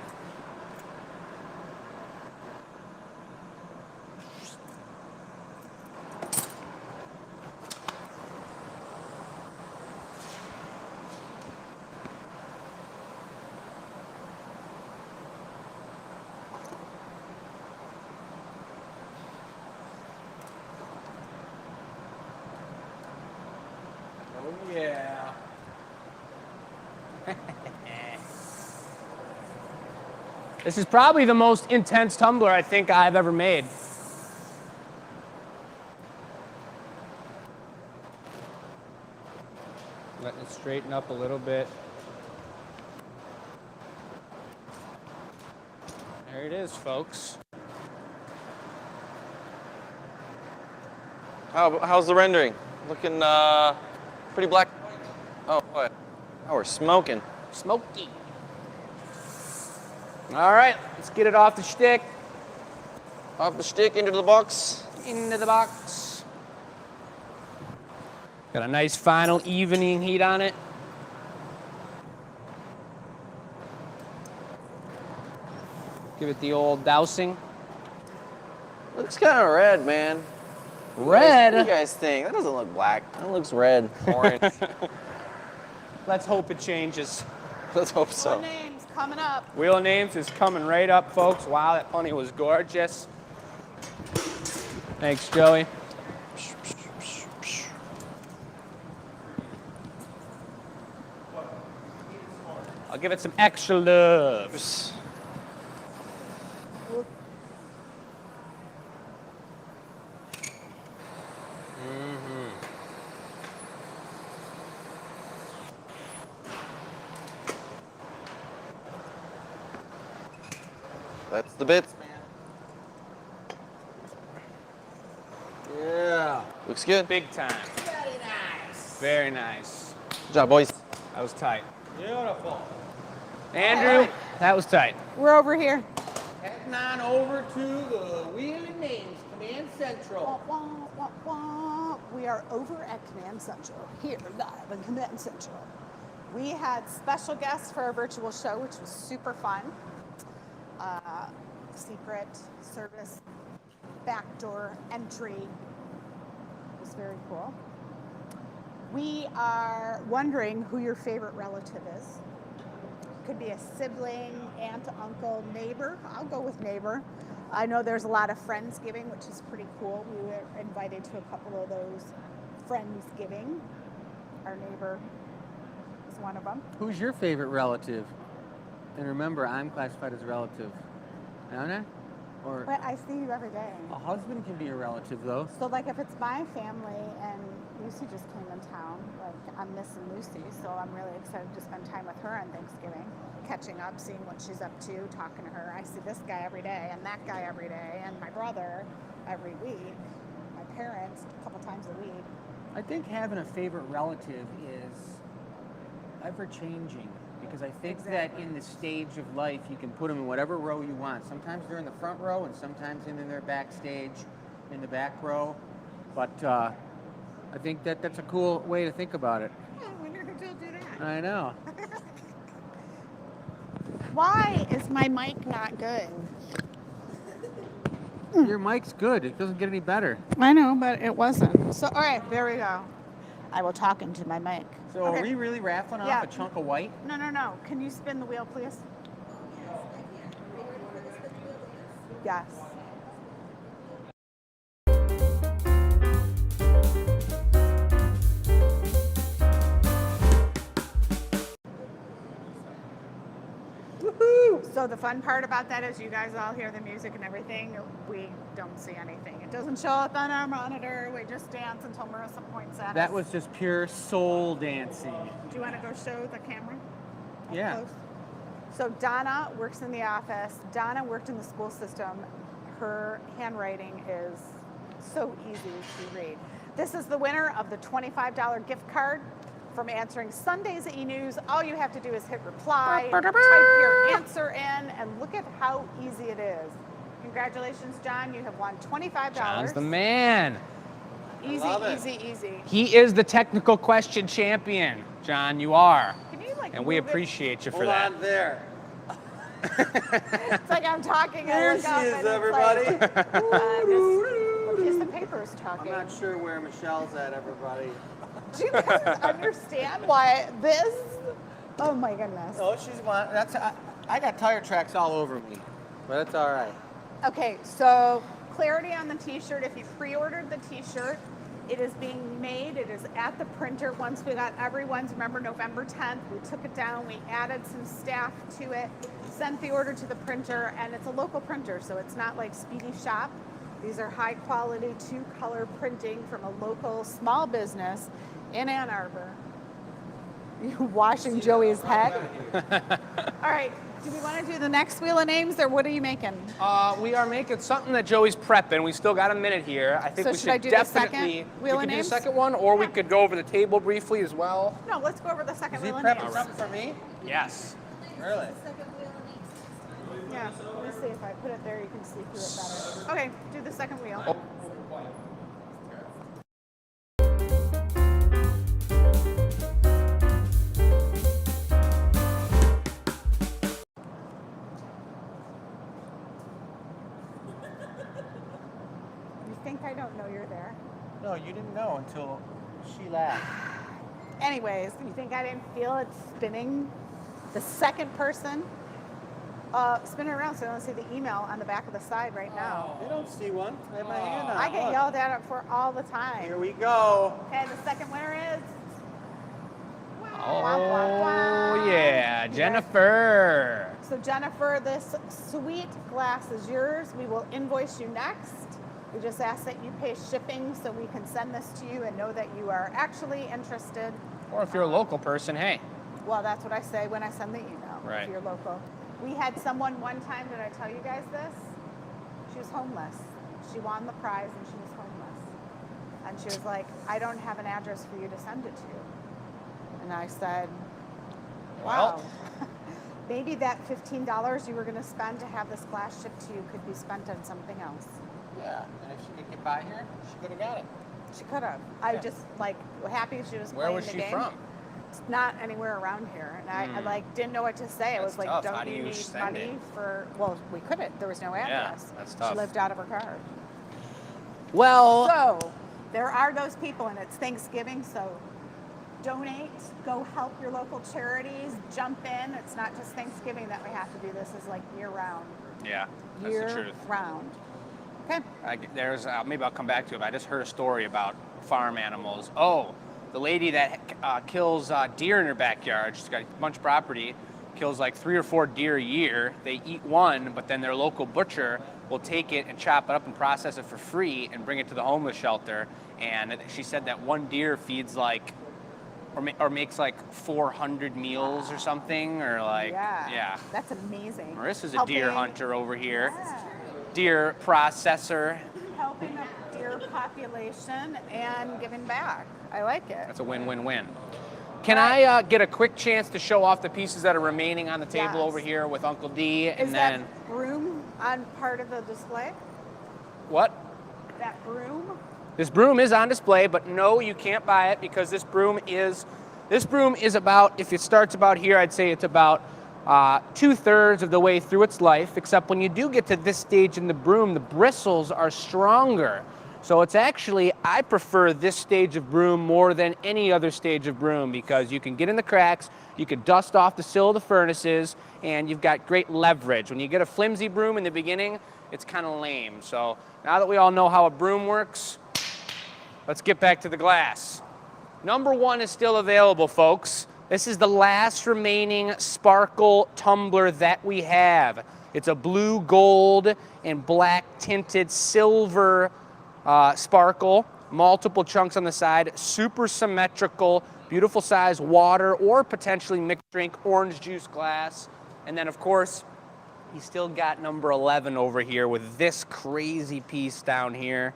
Oh yeah. This is probably the most intense tumbler I think I've ever made. Letting it straighten up a little bit. There it is, folks. How's the rendering? Looking pretty black. Oh, what? Oh, we're smoking. Smoky. All right, let's get it off the stick. Off the stick, into the box. Into the box. Got a nice final evening heat on it. Give it the old dousing. Looks kind of red, man. Red? What do you guys think? That doesn't look black. That looks red, orange. Let's hope it changes. Let's hope so. Names coming up. Wheel of Names is coming right up, folks. Wow, that punny was gorgeous. Thanks, Joey. I'll give it some extra love. That's the bits, man. Yeah. Looks good. Big time. Very nice. Very nice. Good job, boys. That was tight. Beautiful. Andrew, that was tight. We're over here. Heading on over to the Wheel of Names Command Central. Wah, wah, wah, wah. We are over at Command Central, here live in Command Central. We had special guests for our virtual show, which was super fun. Secret service backdoor entry. It was very cool. We are wondering who your favorite relative is. Could be a sibling, aunt, uncle, neighbor. I'll go with neighbor. I know there's a lot of Friendsgiving, which is pretty cool. We were invited to a couple of those Friendsgiving. Our neighbor is one of them. Who's your favorite relative? And remember, I'm classified as a relative. Anna? Or But I see you every day. a husband can be a relative, though. So like if it's my family and Lucy just came in town, like I'm missing Lucy, so I'm really excited to spend time with her on Thanksgiving, catching up, seeing what she's up to, talking to her. I see this guy every day and that guy every day and my brother every week, my parents a couple times a week. I think having a favorite relative is ever-changing. Because I think that in the stage of life, you can put them in whatever row you want. Sometimes they're in the front row, and sometimes in their backstage, in the back row. But I think that that's a cool way to think about it. I wonder who will do that. I know. Why is my mic not good? Your mic's good. It doesn't get any better. I know, but it wasn't. So all right, there we go. I will talk into my mic. So Okay. are we really raffling off Yeah. a chunk of white? No. Can you spin the wheel, please? Yes. Woohoo! So the fun part about that is you guys all hear the music and everything. We don't see anything. It doesn't show up on our monitor. We just dance until Marissa points at us. That was just pure soul dancing. Do you want to go show the camera? Up Yeah. close? So Donna works in the office. Donna worked in the school system. Her handwriting is so easy to read. This is the winner of the $25 gift card from answering Sunday's e-news. All you have to do is hit reply, type your answer in, and look at how easy it is. Congratulations, John. You have won $25. John's the man. Easy, love it. easy, easy. He is the technical question champion. John, you are. Can you like And we move it? appreciate you for Hold that. on there. It's like I'm talking There and she look up is, and it's everybody. Like, this the paper's I'm talking. not sure where Michelle's at, everybody. Do you guys understand why this? Oh my goodness. Oh, she's one. That's I got tire tracks all over me, but it's all right. Okay, so clarity on the t-shirt. If you pre-ordered the t-shirt, it is being made. It is at the printer. Once we got everyone's, remember November 10th, we took it down, we added some staff to it, sent the order to the printer, and it's a local printer, so it's not like Speedy Shop. These are high quality 2-color printing from a local small business in Ann Arbor. You washing Joey's head? All right, do we want to do the next wheel of names, or what are you making? We are making something that Joey's prepping. We still got a minute here. I think So we should I should do the definitely. second wheel we of can do the names? second one, or we Yeah. could go over the table briefly as well. No, let's go over the second Is he wheel of prepping names. something for me? Yes. Really? Yeah, let me see if I put it there, you can see through it better. Okay, do the second wheel. You think I don't know you're there? No, you didn't know until she laughed. Anyways, you think I didn't feel it spinning? The second person, spin it around so I don't see the email on the back of the side right now. You don't see one. I have my hand on. I get Look. yelled at for all the time. Here we go. Okay, the second winner is. Oh yeah, Jennifer. So Jennifer, this sweet glass is yours. We will invoice you next. We just ask that you pay shipping so we can send this to you and know that you are actually interested. Or if you're a local person, hey. Well, that's what I say when I send the email. Right. If you're local. We had someone one time, did I tell you guys this? She was homeless. She won the prize and she was homeless. And she was like, I don't have an address for you to send it to. And I said, wow. Maybe that $15 you were going to spend to have this glass shipped to you could be spent on something else. Yeah, and if she could get by here, she could have got it. She could have. I just like happy she was Where playing was the she game. from? It's not anywhere around here, and I like didn't know what to say. I That's was like, tough. "Don't How do you you need send money it? for?" Well, we couldn't. There was no address. that's tough. She lived out of her car. Well, So there are those people, and it's Thanksgiving, so donate. Go help your local charities. Jump in. It's not just Thanksgiving that we have to do this. Is like year round. yeah, that's Year the truth. round. Okay. There's maybe I'll come back to it. But I just heard a story about farm animals. Oh, the lady that kills deer in her backyard. She's got a bunch of property. Kills like 3 or 4 deer a year. They eat one, but then their local butcher will take it and chop it up and process it for free and bring it to the homeless shelter. And she said that one deer feeds like, or makes like 400 meals or something, or like, yeah. That's amazing. Marissa's a deer Helping- hunter over here. Yeah. Deer processor. Helping the deer population and giving back. I like it. That's a win-win-win. Can I get a quick chance to show off the pieces that are remaining on the table Yes. over here with Uncle D, and Is then that broom on part of the display? what? That broom? This broom is on display, but no, you can't buy it because this broom is about, if it starts about here, I'd say it's about 2/3 of the way through its life, except when you do get to this stage in the broom, the bristles are stronger. So it's actually, I prefer this stage of broom more than any other stage of broom because you can get in the cracks, you can dust off the sill of the furnaces, and you've got great leverage. When you get a flimsy broom in the beginning, it's kind of lame. So now that we all know how a broom works, let's get back to the glass. Number 1 is still available, folks. This is the last remaining sparkle tumbler that we have. It's a blue, gold, and black tinted silver sparkle, multiple chunks on the side, super symmetrical, beautiful size water or potentially mixed drink orange juice glass. And then of course, you still got number 11 over here with this crazy piece down here.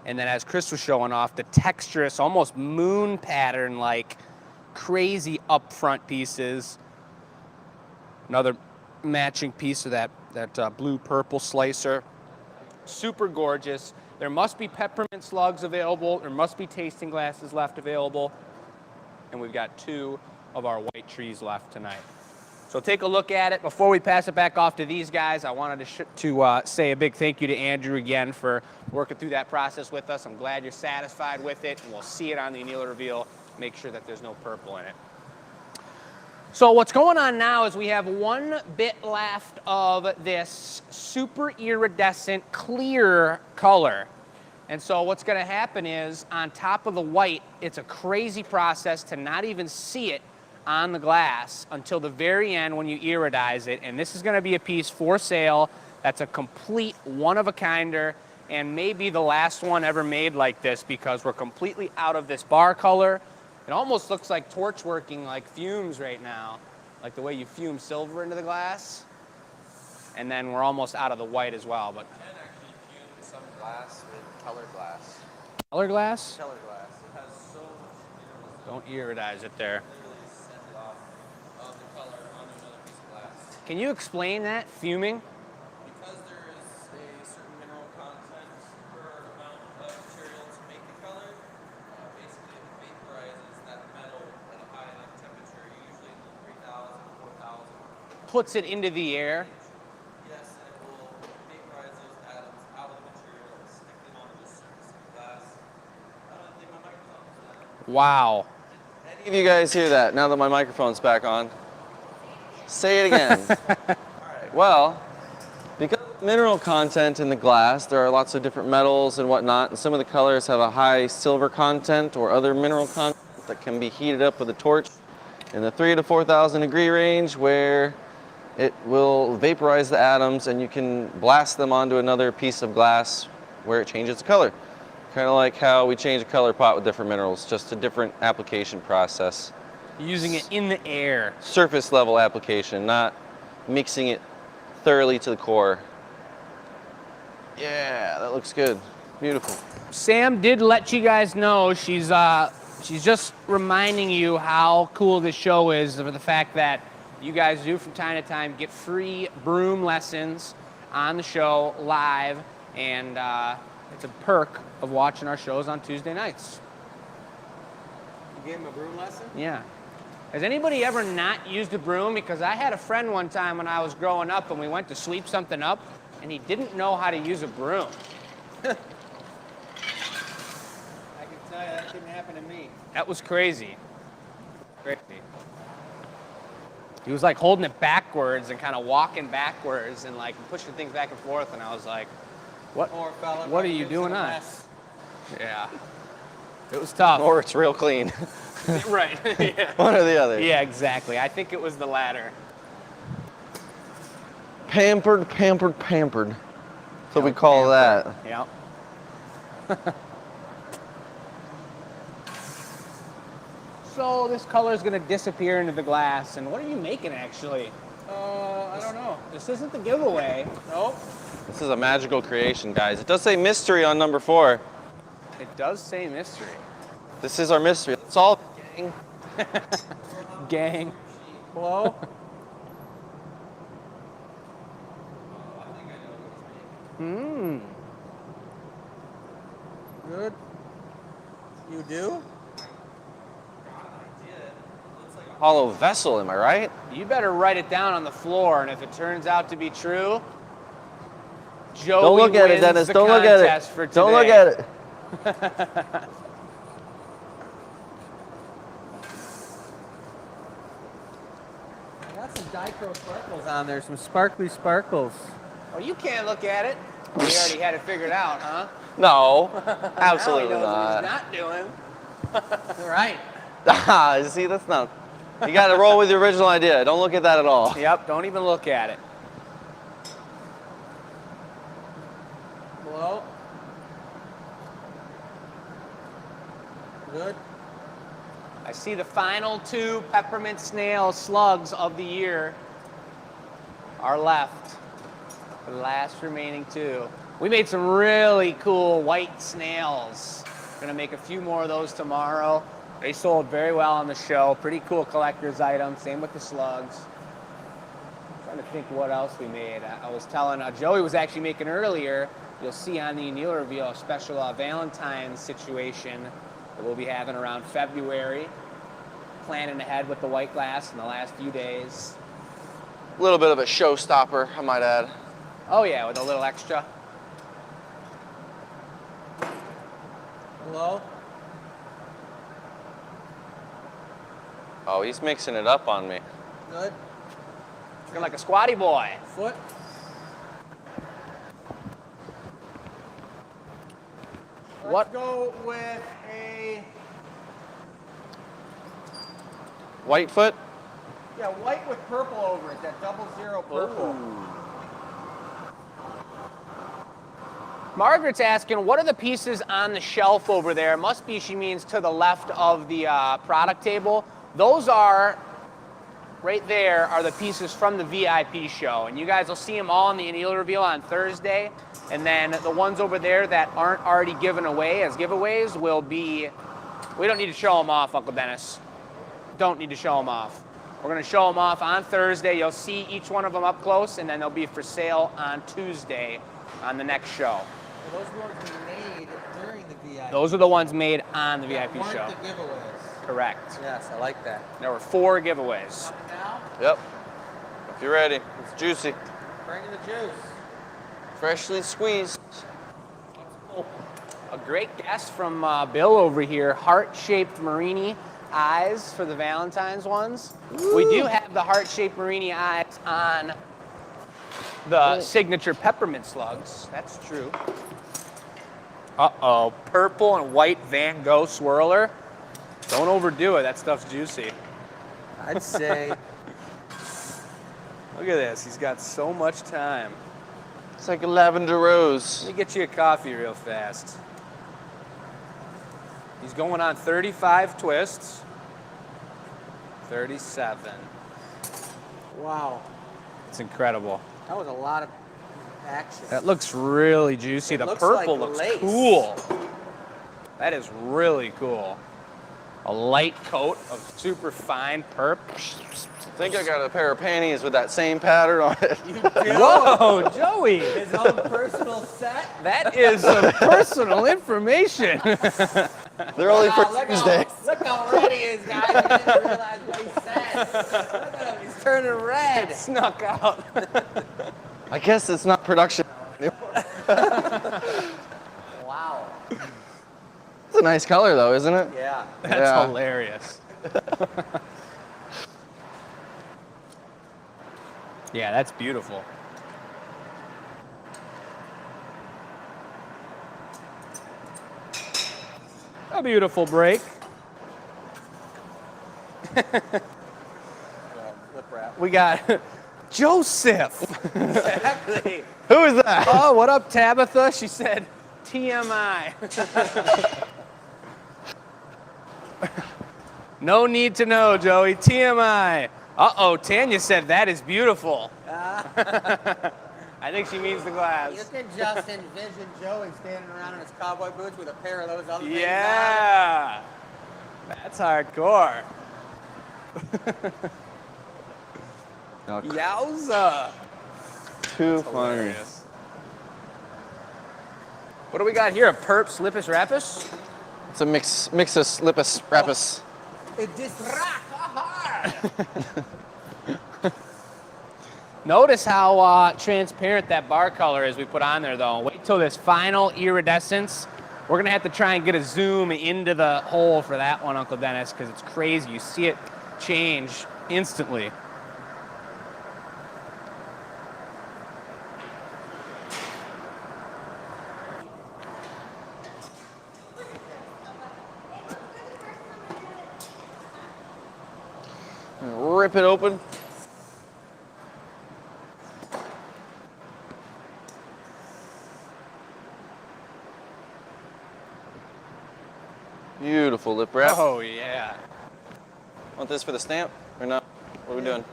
And then as Chris was showing off, the texturous, almost moon pattern, like crazy up front pieces. Another matching piece of that blue-purple slicer. Super gorgeous. There must be peppermint slugs available. There must be tasting glasses left available. And we've got 2 of our white trees left tonight. So take a look at it. Before we pass it back off to these guys, I wanted to say a big thank you to Andrew again for working through that process with us. I'm glad you're satisfied with it, and we'll see it on the annealer reveal. Make sure that there's no purple in it. So what's going on now is we have 1 bit left of this super iridescent clear color. And so what's going to happen is on top of the white, it's a crazy process to not even see it on the glass until the very end when you iridize it. And this is going to be a piece for sale that's a complete one-of-a-kinder and maybe the last one ever made like this, because we're completely out of this bar color. It almost looks like torch working, like fumes right now, like the way you fume silver into the glass. And then we're almost out of the white as well. But You can actually fume some glass with color glass. color glass? Color glass. It has so much Don't iridize it there. literally send it off of the color onto another piece of glass. Can you explain that, fuming? Because there is a certain mineral content per amount of material to make the color, basically it vaporizes that metal at a high enough temperature, usually in the 3,000, 4,000. Puts it into the air. Yes, and it will vaporize those atoms out of the material and stick them onto the surface of the glass. I don't think my microphone's on. Wow. Any of you guys hear that now that my microphone's back on? Say it again. Well, because of the mineral content in the glass, there are lots of different metals and whatnot, and some of the colors have a high silver content or other mineral content that can be heated up with a torch in the 3,000 to 4,000 degree range, where it will vaporize the atoms and you can blast them onto another piece of glass where it changes the color. Kind of like how we change a color pot with different minerals, just a different application process. Using it in the air. Surface level application, not mixing it thoroughly to the core. Yeah, that looks good. Beautiful. Sam did let you guys know she's just reminding you how cool this show is, for the fact that you guys do from time to time get free broom lessons on the show live, and it's a perk of watching our shows on Tuesday nights. You gave him a broom lesson? Yeah. Has anybody ever not used a broom? Because I had a friend one time when I was growing up and we went to sweep something up and he didn't know how to use a broom. I can tell you that didn't happen to me. That was crazy. Crazy. He was like holding it backwards and kind of walking backwards and like pushing things back and forth, and I was like, what? Poor fella. What are you doing on? Yeah. It was tough. Or it's real clean. Right. Yeah. One or the other. Yeah, exactly. I think it was the latter. Pampered, pampered, pampered. That's what we call that. Yep. So this color is going to disappear into the glass, and what are you making actually? I don't know. This isn't the giveaway. Nope. This is a magical creation, guys. It does say mystery on number 4. It does say mystery. This is our mystery. That's all, gang. Gang. Hello? Mmm. Good. You do? Hollow vessel, am I right? You better write it down on the floor, and if it turns out to be true, Joey Don't look at it, wins Dennis. the Don't look at contest it. for Don't look today. at it. I got some dichro sparkles on there, some sparkly sparkles. Oh, you can't look at it. We already had it figured out, huh? No, Now absolutely he knows what not. he's not doing. Right. Ah, see, that's not. You got to roll with the original idea. Don't look at that at all. Yep, don't even look at it. Hello? Good. I see the final 2 peppermint snail slugs of the year are left. The last remaining 2. We made some really cool white snails. Gonna make a few more of those tomorrow. They sold very well on the show. Pretty cool collector's item. Same with the slugs. Trying to think what else we made. I was telling Joey was actually making earlier. You'll see on the annealer reveal a special Valentine's situation that we'll be having around February. Planning ahead with the white glass in the last few days. A little bit of a showstopper, I might add. Oh yeah, with a little extra. Hello? Oh, he's mixing it up on me. Good. Looking like a squatty boy. Foot. What? Let's go with a, White foot? yeah, white with purple over it, that 00 purple. Margaret's asking, what are the pieces on the shelf over there? Must be, she means to the left of the product table. Those are, right there, are the pieces from the VIP show. And you guys will see them all in the annealer reveal on Thursday. And then the ones over there that aren't already given away as giveaways will be, we don't need to show them off, Uncle Dennis. Don't need to show them off. We're gonna show them off on Thursday. You'll see each one of them up close, and then they'll be for sale on Tuesday on the next show. Well, those ones we made during the VIP. Those are the ones made on the VIP weren't show. the giveaways. Correct. Yes, I like that. There were 4 giveaways. Now, Yep. If you're ready, it's juicy. bring in the juice. Freshly squeezed. A great guess from Bill over here. Heart-shaped Marini eyes for the Valentine's ones. Ooh. We do have the heart-shaped Marini eyes on the signature peppermint slugs. That's true. Uh-oh, purple and white Van Gogh swirler. Don't overdo it, that stuff's juicy. I'd say. Look at this, he's got so much time. It's like a lavender rose. Let me get you a coffee real fast. He's going on 35 twists. 37. Wow. It's incredible. That was a lot of action. That looks really juicy. It The looks purple like looks lace. cool. That is really cool. A light coat of super fine perp. I think I got a pair of panties with that same pattern on it. Whoa, Joey. His own personal set. That is some personal information. They're only for Wow, Tuesday. Look how red he is, guys. I didn't realize what he said. Look at him. He's turning red. Snuck out. I guess it's not production. Wow. It's a nice color though, isn't it? Yeah. That's Yeah. hilarious. Yeah, that's beautiful. A beautiful break. Lip wrap. We got Joseph. Exactly. Who is that? Oh, what up, Tabitha? She said TMI. No need to know, Joey. TMI. Uh-oh, Tanya said that is beautiful. I think she means the glass. You can just envision Joey standing around in his cowboy boots with a pair of those other things on. Yeah. That's hardcore. Yowza. Too funny. Hilarious. What do we got here? A perp slippus rapus? It's a mix of slippus rapus. It just rock hard. Notice how transparent that bar color is we put on there, though. Wait till this final iridescence. We're going to have to try and get a zoom into the hole for that one, Uncle Dennis, because it's crazy. You see it change instantly. Rip it open. Beautiful lip wrap. Oh, yeah. Want this for the stamp or not? What are we doing?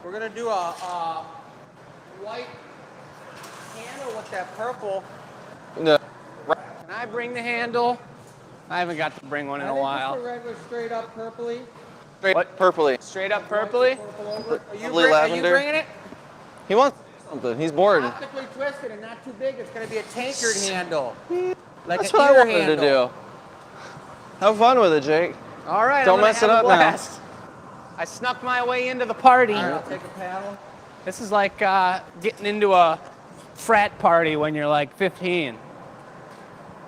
We're gonna do a white handle with that purple. No. Can I bring the handle? I haven't got to bring one in a while. Just a regular straight up purpley. Straight What? purpley. Straight up purplely? Purple over it. Are you, Lovely are you lavender. bringing it? He wants something. He's bored. Optically twisted and not too big. It's going to be a tankard handle. Like That's an what I ear wanted handle. to do. Have fun with it, Jake. All right, Don't I'm gonna mess it have a up now. blast. I snuck my way into the party. All right, I'll take a paddle. This is like getting into a frat party when you're like 15.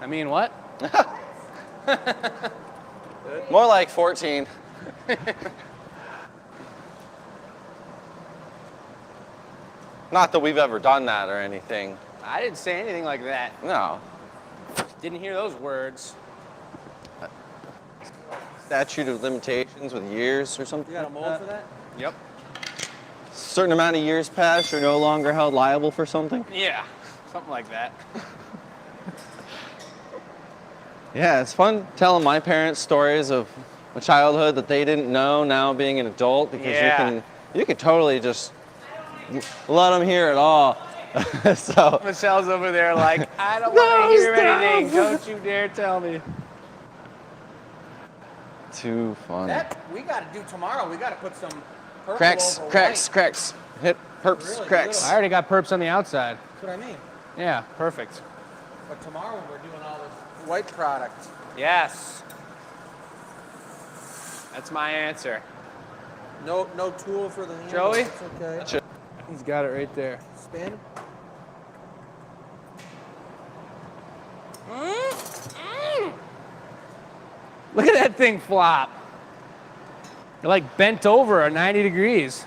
I mean, what? More like 14. Not that we've ever done that or anything. I didn't say anything like that. No. Didn't hear those words. Statute of limitations with years or something. You got a like mold that. for that? Yep. Certain amount of years pass, you're no longer held liable for something. Yeah, something like that. Yeah, it's fun telling my parents stories of a childhood that they didn't know now being an adult because Yeah. you can totally just let them hear it all. So Michelle's over there like, I don't No, want to hear stop. anything. Don't you dare tell me. too fun. That we got to do tomorrow. We got to put some purple Cracks, over cracks, white. cracks. Hit perps, Really cracks. I already got perps on the outside. That's what I mean. Yeah, perfect. But tomorrow we're doing all this white product. Yes. That's my answer. No tool for the handle. Joey? It's okay. Gotcha. He's got it right there. Spin. Look at that thing flop. You're like bent over at 90 degrees.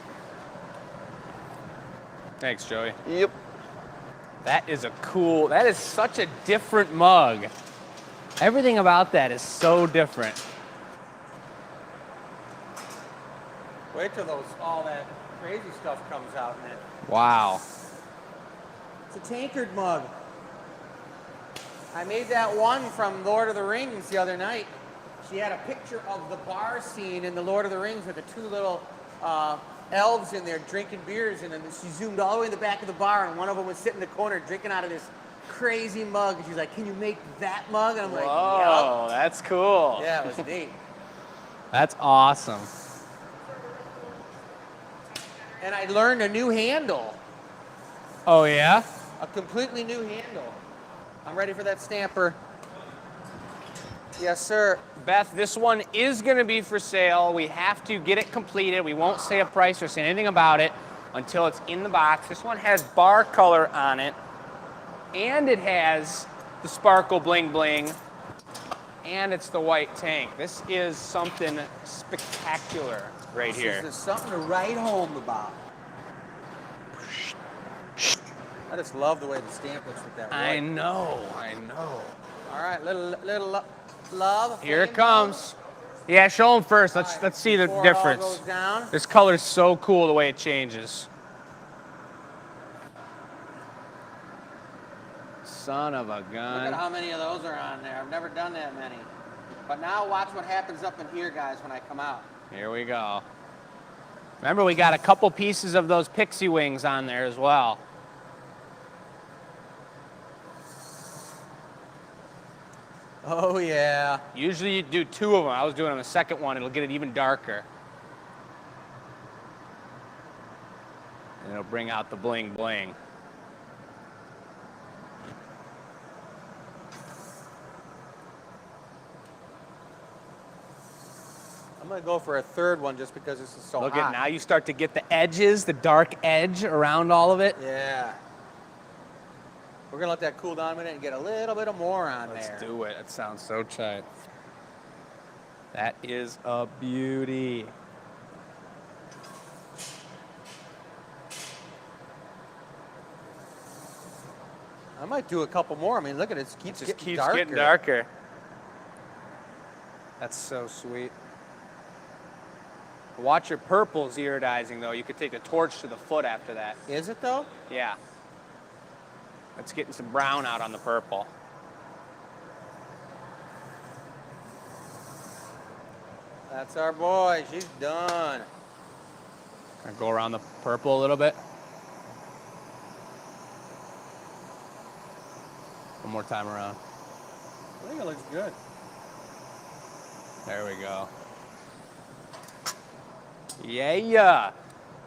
Thanks, Joey. Yep. That is that is such a different mug. Everything about that is so different. Wait till all that crazy stuff comes out in it. Wow. It's a tankard mug. I made that one from Lord of the Rings the other night. She had a picture of the bar scene in the Lord of the Rings with the two little elves in there drinking beers, and then she zoomed all the way in the back of the bar, and one of them was sitting in the corner drinking out of this crazy mug. And she's like, "Can you make that mug?" And I'm like, Whoa, that's cool. "Yup." Yeah, it was neat. That's awesome. And I learned a new handle, Oh, yeah? a completely new handle. I'm ready for that stamper. Yes, sir. Beth, this one is going to be for sale. We have to get it completed. We won't say a price or say anything about it until it's in the box. This one has bar color on it, and it has the sparkle bling bling, and it's the white tank. This is something spectacular right here. There's something to write home about. I just love the way the stamp looks with that. I white. know. All right, little love. Here it flame comes. Yeah, show them first. love. Let's All right, see the before it all difference. goes down. This color's so cool the way it changes. Son of a Look at gun. how many of those are on there. I've never done that many. But now watch what happens up in here, guys, when I come out. Here we go. Remember, we got a couple pieces of those pixie wings on there as well. Oh, yeah. Usually you do two of them. I was doing on the second one. It'll get it even darker. And it'll bring out the bling bling. I'm going to go for a third one just because this is so Look hot. at now you start to get the edges, the dark edge around all of it. Yeah. We're going to let that cool down a minute and get a little bit of more on Let's there. do it. It sounds so tight. That is a beauty. I might do a couple more. I mean, look at it. It keeps Just getting keeps darker. getting darker. That's so sweet. Watch your purples iridizing though. You could take a torch to the foot after that. Is it, though? Yeah. It's getting some brown out on the purple. That's our boy. She's done. Go around the purple a little bit. One more time around. I think it looks good. There we go. Yeah.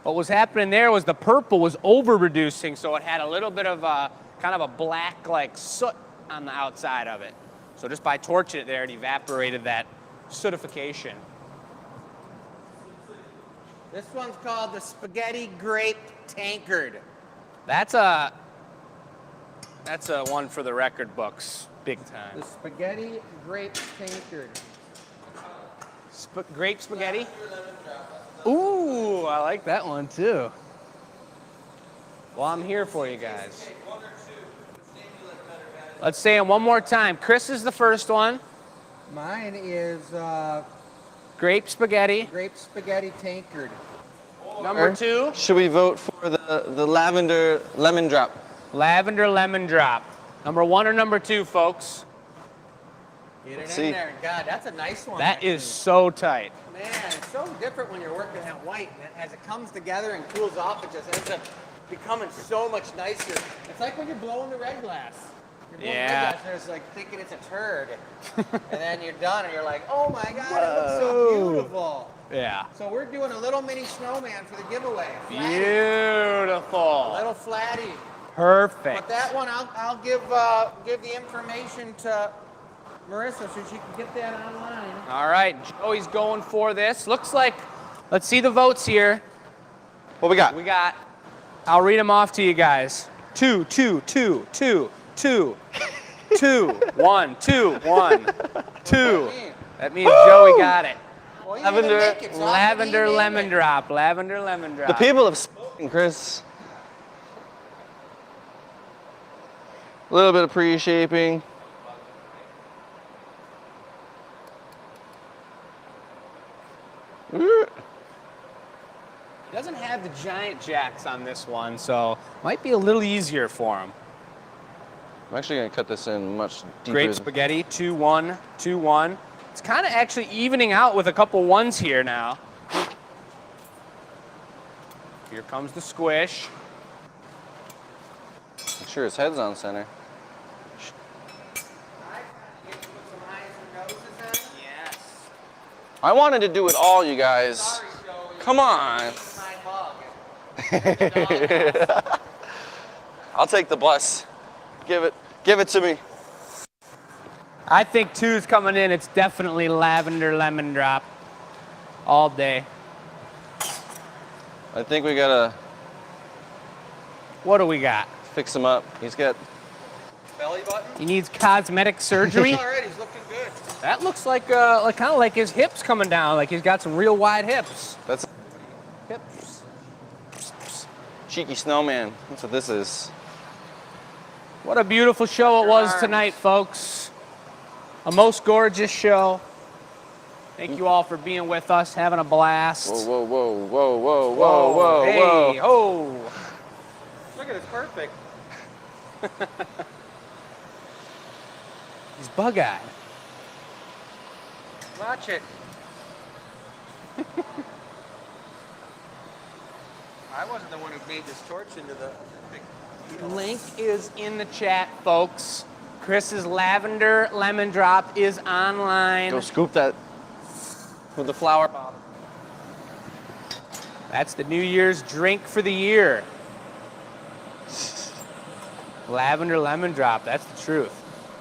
What was happening there was the purple was over reducing, so it had a little bit of a kind of a black like soot on the outside of it. So just by torching it there, it evaporated that sootification. This one's called the Spaghetti Grape Tankard. That's a one for the record books, big time. The Spaghetti Grape Tankard. Grape spaghetti. Ooh, I like that one too. Well, I'm here for you guys. Let's say it one more time. Chris is the first one. Mine is Grape spaghetti. Grape Spaghetti Tankard. Number 2. Should we vote for the lavender lemon drop? Lavender lemon drop. Number 1 or number 2, folks? Get it Let's in see. there. God, that's a nice one. That actually. is so tight. Man, it's so different when you're working that white. As it comes together and cools off, it just ends up becoming so much nicer. It's like when you're blowing the red glass. You're blowing Yeah. red glass and it's like thinking it's a turd. And then you're done and you're like, oh my God, it looks so Whoa. beautiful. Yeah. So we're doing a little mini snowman for the giveaway. A flatty. A Beautiful. little flatty. Perfect. But that one, I'll give the information to Marissa so she can get that online. All right, Joey's going for this. Looks like, let's see the votes here. What we got? We got, I'll read them off to you guys. 2, 2, 2, 2, 2, 2, 1, 2, 1, 2. That means Joey got it. Well, you didn't Lavender- make it, so how can Lavender you name lemon it? drop. Lavender lemon drop. The people have spoken, Chris. A little bit of pre-shaping. He doesn't have the giant jacks on this one, so might be a little easier for him. I'm actually gonna cut this in much deeper. Grape spaghetti, 2, 1, 2, 1. It's kind of actually evening out with a couple ones here now. Here comes the squish. Make sure his head's on center. Yes. I wanted to do it all, you guys. Sorry, Joey. Come on. My mug. I'll take the bless. Give it to me. I think 2's coming in. It's definitely lavender lemon drop all day. I think we gotta What do we got? fix him up. He's got Belly button? He needs cosmetic surgery. All right, he's looking good. That looks like kind of like his hips coming down. Like he's got some real wide hips. that's Hips. cheeky snowman. That's what this is. What a beautiful show it was tonight, folks. A most gorgeous show. Thank you all for being with us, having a blast. Whoa, whoa, whoa, whoa, whoa, whoa, whoa, Hey, whoa. oh. Look at this, perfect. He's bug-eyed. Watch it. I wasn't the one who made this torch into the big. Link is in the chat, folks. Chris's lavender lemon drop is online. Go scoop that with the flower bottle. That's the New Year's drink for the year. Lavender lemon drop, that's the truth.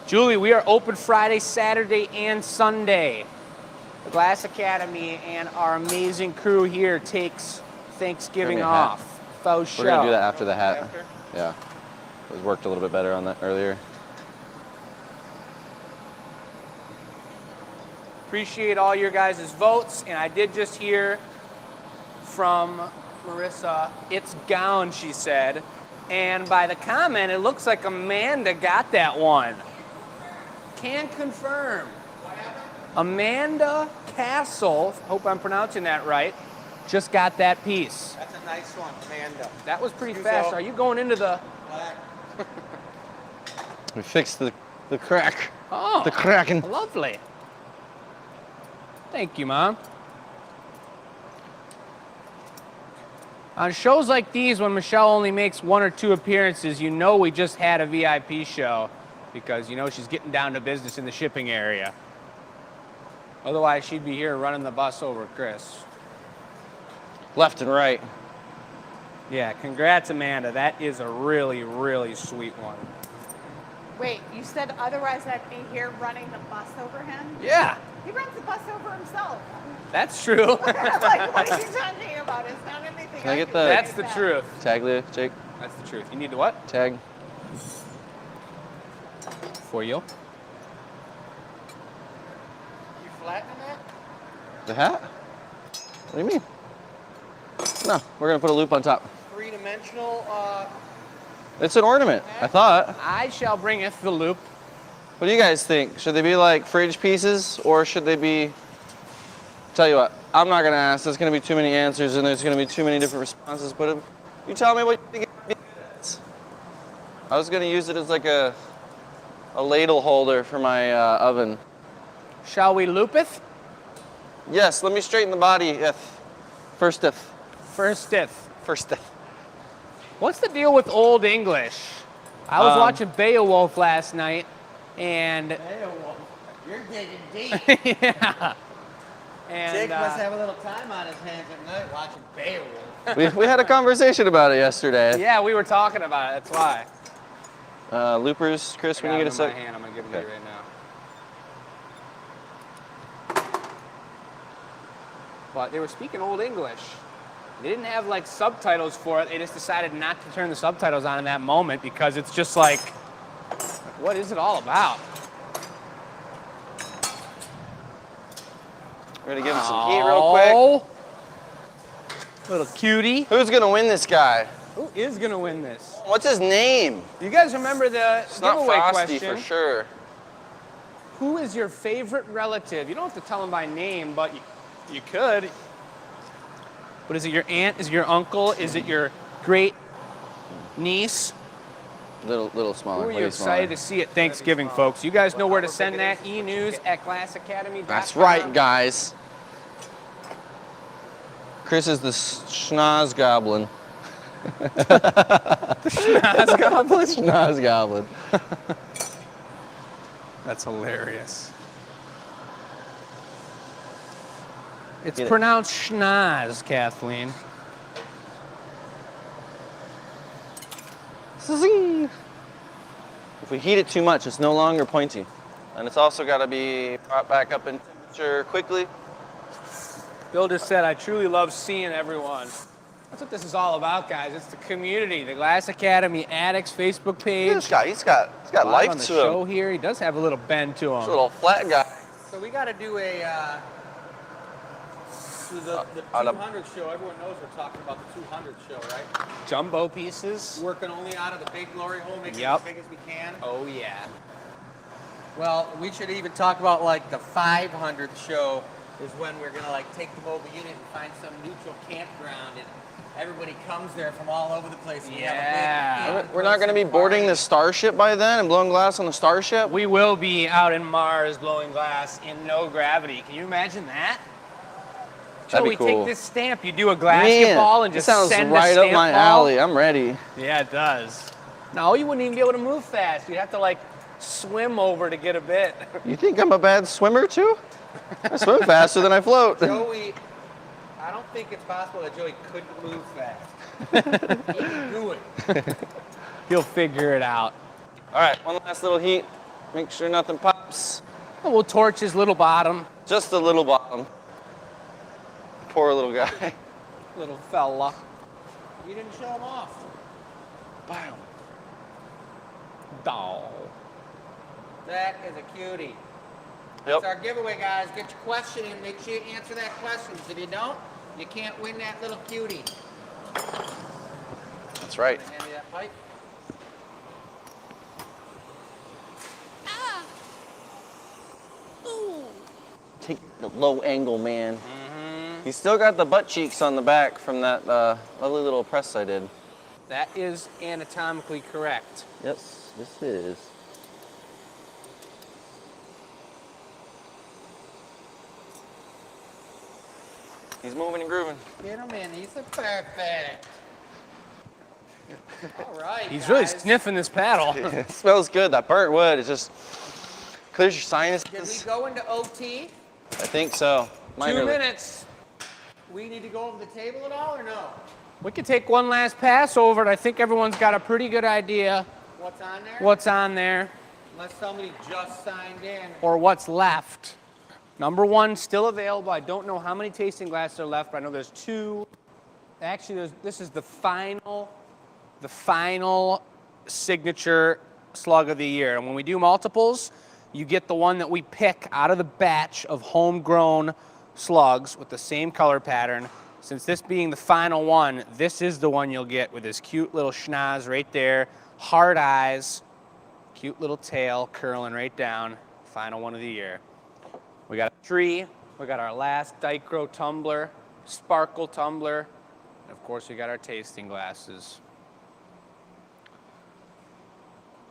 Julie, we are open Friday, Saturday, and Sunday. The Glass Academy and our amazing crew here takes Thanksgiving Give me a hat. off. Faux show. We're gonna do that after the hat. After? Yeah. It was worked a little bit better on that earlier. Appreciate all your guys' votes, and I did just hear from Marissa, it's gown, she said. And by the comment, it looks like Amanda got that one. Can confirm. Amanda Castle, hope I'm pronouncing that right, just got that piece. That's a nice one, Amanda. That was pretty Excuse fast. me. Are you going into the... Black. We fixed the crack. Oh, The cracking. lovely. Thank you, Mom. On shows like these, when Michelle only makes 1 or 2 appearances, you know we just had a VIP show. because you know she's getting down to business in the shipping area. Otherwise, she'd be here running the bus over Chris. Left and right. Yeah, congrats, Amanda. That is a really, really sweet one. Wait, you said otherwise I'd be here running the bus over him? Yeah, He runs the bus over himself. that's true. Like, what are you talking about? It's not anything. Can I get can the- say That's the back. truth. Tag, Leah, Jake. That's the truth. You need the what? Tag. For you. You flattening that? The hat? What do you mean? No, we're gonna put a loop on top. Three-dimensional. It's an ornament, I thought. I shall bringeth the loop. What do you guys think? Should they be like fridge pieces or should they be... Tell you what, I'm not gonna ask. There's gonna be too many answers and there's gonna be too many different responses. But you tell me what you think it would be. I was gonna use it as like a ladle holder for my oven. Shall we loopeth? Yes, let me straighten the body. First if. Firsteth. What's the deal with Old English? I was watching Beowulf last night, and Beowulf. You're digging deep. yeah. And Jake must have a little time on his hands at night watching Beowulf. we had a conversation about it yesterday. yeah, we were talking about it. That's why. Loopers, Chris, I when got you it get a in my sec. hand. I'm gonna give it to you Okay. right now. But they were speaking Old English. They didn't have like subtitles for it. They just decided not to turn the subtitles on in that moment because it's just like, what is it all about? We're gonna give him some heat real quick. Oh, little cutie. Who's gonna win this guy? Who is gonna win this? What's his name? You guys remember the It's not giveaway Frosty question? for sure. Who is your favorite relative? You don't have to tell them by name, but you could. What is it? Your aunt? Is it your uncle? Is it your great niece? Little smaller. Who are way you excited to see at Thanksgiving, folks? You guys know where to send that. enews@glassacademy.com. That's right, guys. Chris is the schnoz goblin. Schnoz goblin? Schnoz goblin. That's hilarious. It's Get it. pronounced schnoz, Kathleen. Zing. If we heat it too much, it's no longer pointy. And it's also got to be brought back up in temperature quickly. Bill just said, I truly love seeing everyone. That's what this is all about, guys. It's the community, the Glass Academy Addicts Facebook Look at page. this guy. He's got Live life on the to show him. here. He does have a little bend to He's a him. little flat guy. So we got to do a. The on a- 200 show. Everyone knows we're talking about the 200 show, right? Jumbo pieces. Working only out of the big glory hole, making it Yep. as big as we can. Oh, yeah. Well, we should even talk about like the 500 show is when we're gonna like take the mobile unit and find some neutral campground and everybody comes there from all over the place. And we have a big Yeah. in-person We're not going to be boarding party. the Starship by then and blowing glass on the Starship? We will be out in Mars blowing glass in no gravity. Can you imagine that? That'd Joe, be we cool. take this stamp, you do a Glassketball and this just sounds send right a up stamp my ball. alley. I'm ready. Yeah, it does. No, you wouldn't even be able to move fast. You'd have to like swim over to get a bit. You think I'm a bad swimmer too? I swim faster than I float. Joey, I don't think it's possible that Joey couldn't move fast. He can do it. He'll figure it out. All right, one last little heat. Make sure nothing pops. And we'll torch his little bottom. Just the little bottom. Poor little guy. Little fella. You didn't show him off. Bam. Doll. That is a cutie. Yep. It's our giveaway, guys. Get your question in. Make sure you answer that question. If you don't, you can't win that little cutie. That's right. Hand me that pipe. Take the low angle, man. He's still got the butt cheeks on the back from that lovely little press I did. That is anatomically correct. Yes, this is. He's moving and grooving. Get him in. He's a perfect. All right, He's really guys. sniffing this paddle. It smells good. That burnt wood, it just clears your sinuses. Did we go into OT? I think so. 2 minutes. We need to go over the table at all or no? We could take one last pass over it. I think everyone's got a pretty good idea What's on there? what's on there Unless somebody just signed in. or what's left. Number 1 still available. I don't know how many tasting glasses are left, but I know there's 2. Actually, this is the final signature slug of the year. And when we do multiples, you get the one that we pick out of the batch of homegrown slugs with the same color pattern. Since this being the final one, this is the one you'll get with this cute little schnoz right there, hard eyes, cute little tail curling right down. Final one of the year. We got a tree, we got our last Dichro tumbler, sparkle tumbler, and of course we got our tasting glasses.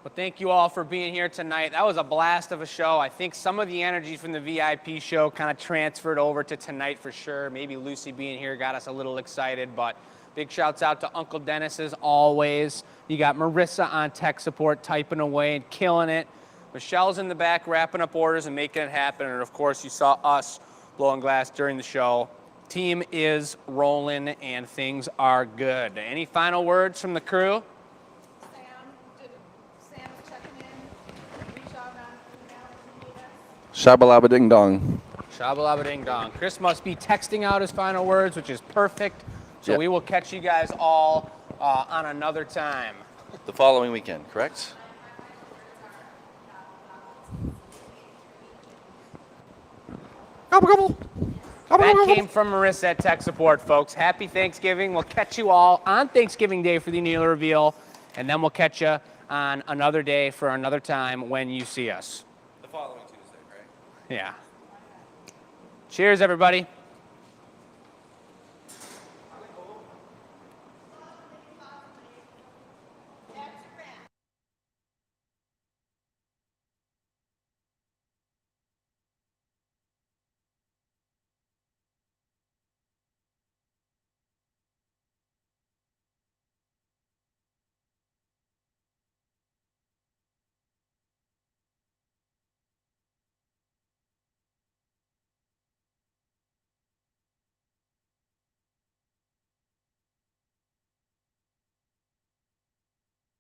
Well, thank you all for being here tonight. That was a blast of a show. I think some of the energy from the VIP show kind of transferred over to tonight for sure. Maybe Lucy being here got us a little excited, but big shouts out to Uncle Dennis as always. You got Marissa on tech support typing away and killing it. Michelle's in the back wrapping up orders and making it happen. And of course, you saw us blowing glass during the show. Team is rolling and things are good. Any final words from the crew? Sam's checking in. Reach out on email if you need us. Shabalaba ding dong. Shabalaba ding dong. Chris must be texting out his final words, which is perfect. So Yep. we will catch you guys all on another time. The following weekend, correct? That came from Marissa at Tech Support, folks. Happy Thanksgiving. We'll catch you all on Thanksgiving Day for the annealer reveal, and then we'll catch you on another day for another time when you see us. The following Tuesday, right? Yeah. Cheers, everybody.